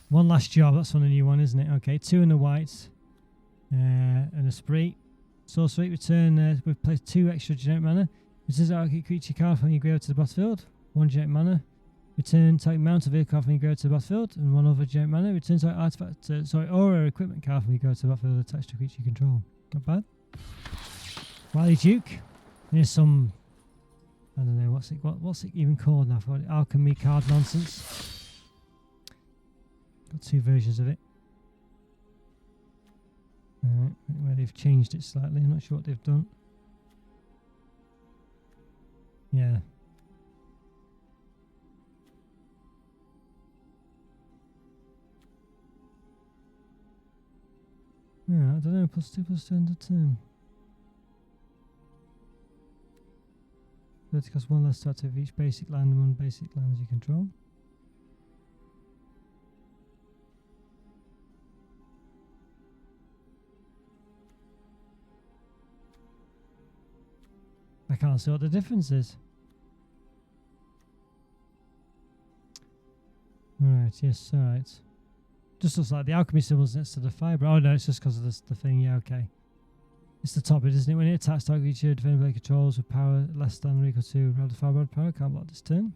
Speaker 1: One last job. That's on a new one, isn't it? Okay, 2 in the white. And a spree. Sorcery. Return. We've placed 2 extra generic mana. Return target creature card from your graveyard to the battlefield. 1 generic mana. Return target mount of vehicle card from your graveyard to the battlefield. And 1 other generic mana. Return target artifact. Aura equipment card from your graveyard to the battlefield attached to creature you control. Not bad. Wily Duke. Here's some. I don't know what's it even called now? For alchemy card nonsense. Got 2 versions of it. Alright, where they've changed it slightly. I'm not sure what they've done. Yeah. Yeah, I don't know. +2/+2 end of turn. It costs 1 less to activate each basic land and 1 basic lands you control. I can't see what the difference is. Alright, yes, alright. Just looks like the alchemy symbols next to the fibre. Oh no, it's just because of the thing, yeah, okay. It's the top bit, isn't it? When it attacks target creature, defending by controls with power less than or equal to rather fibre power, can't block this turn.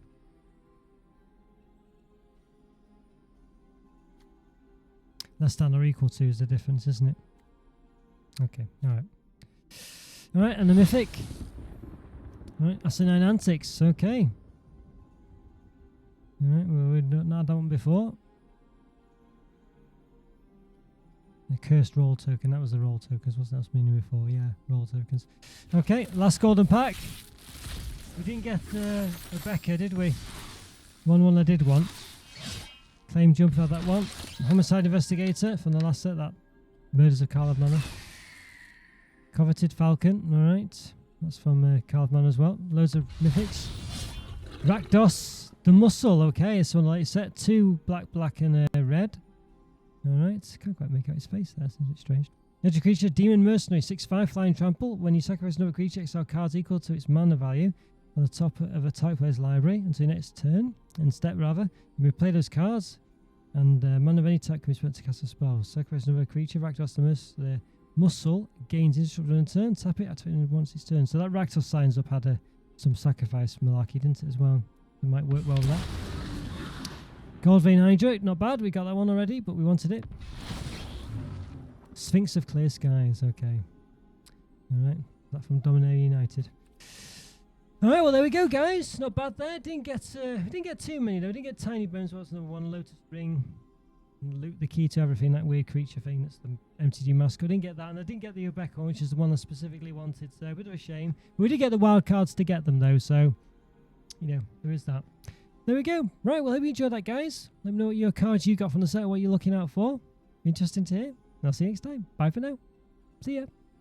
Speaker 1: Less than or equal to is the difference, isn't it? Okay, alright. Alright, and the mythic. Right, Asinine Antics, okay. Alright, well, we've not had that one before. The cursed roll token, that was the roll tokens, wasn't that what's meaning before? Yeah, roll tokens. Okay, last golden pack. We didn't get Rebecca, did we? One I did want. Claim Jump had that one. Homicide Investigator from the last set, that Murders of Karl of Manor. Coveted Falcon, alright. That's from Karl of Manor as well. Loads of mythics. Rakdos, the Muscle, okay, it's one like set. 2 black and red. Alright, can't quite make out his face there, seems a bit strange. Legendary creature, Demon Mercenary, 6/5 flying trample. When you sacrifice another creature, exile cards equal to its mana value on the top of a type player's library until your next turn, and step rather. You replay those cards, and mana of any type can be spent to cast a spell. Sacrifice another creature, Rakdos the Muscle gains indestructible on turn, tap it, activate it once its turn. So that Rakdos signs up had some sacrifice malarkey, didn't it, as well? It might work well with that. Gold Vein Hydra, not bad, we got that one already, but we wanted it. Sphinx of Clear Skies, okay. Alright, that from Dominator United. Alright, well there we go guys, not bad there. Didn't get too many though, didn't get Tiny Bones, what's number 1, Lotus Ring, loot the key to everything, that weird creature thing, that's the MTG mascot. Didn't get that, and I didn't get the Rebecca, which is the one I specifically wanted, so a bit of a shame. We did get the wild cards to get them though, so, you know, there is that. There we go. Right, well, hope you enjoyed that, guys. Let me know what your cards you got from the set, what you're looking out for. Interesting to hear. And I'll see you next time. Bye for now. See ya.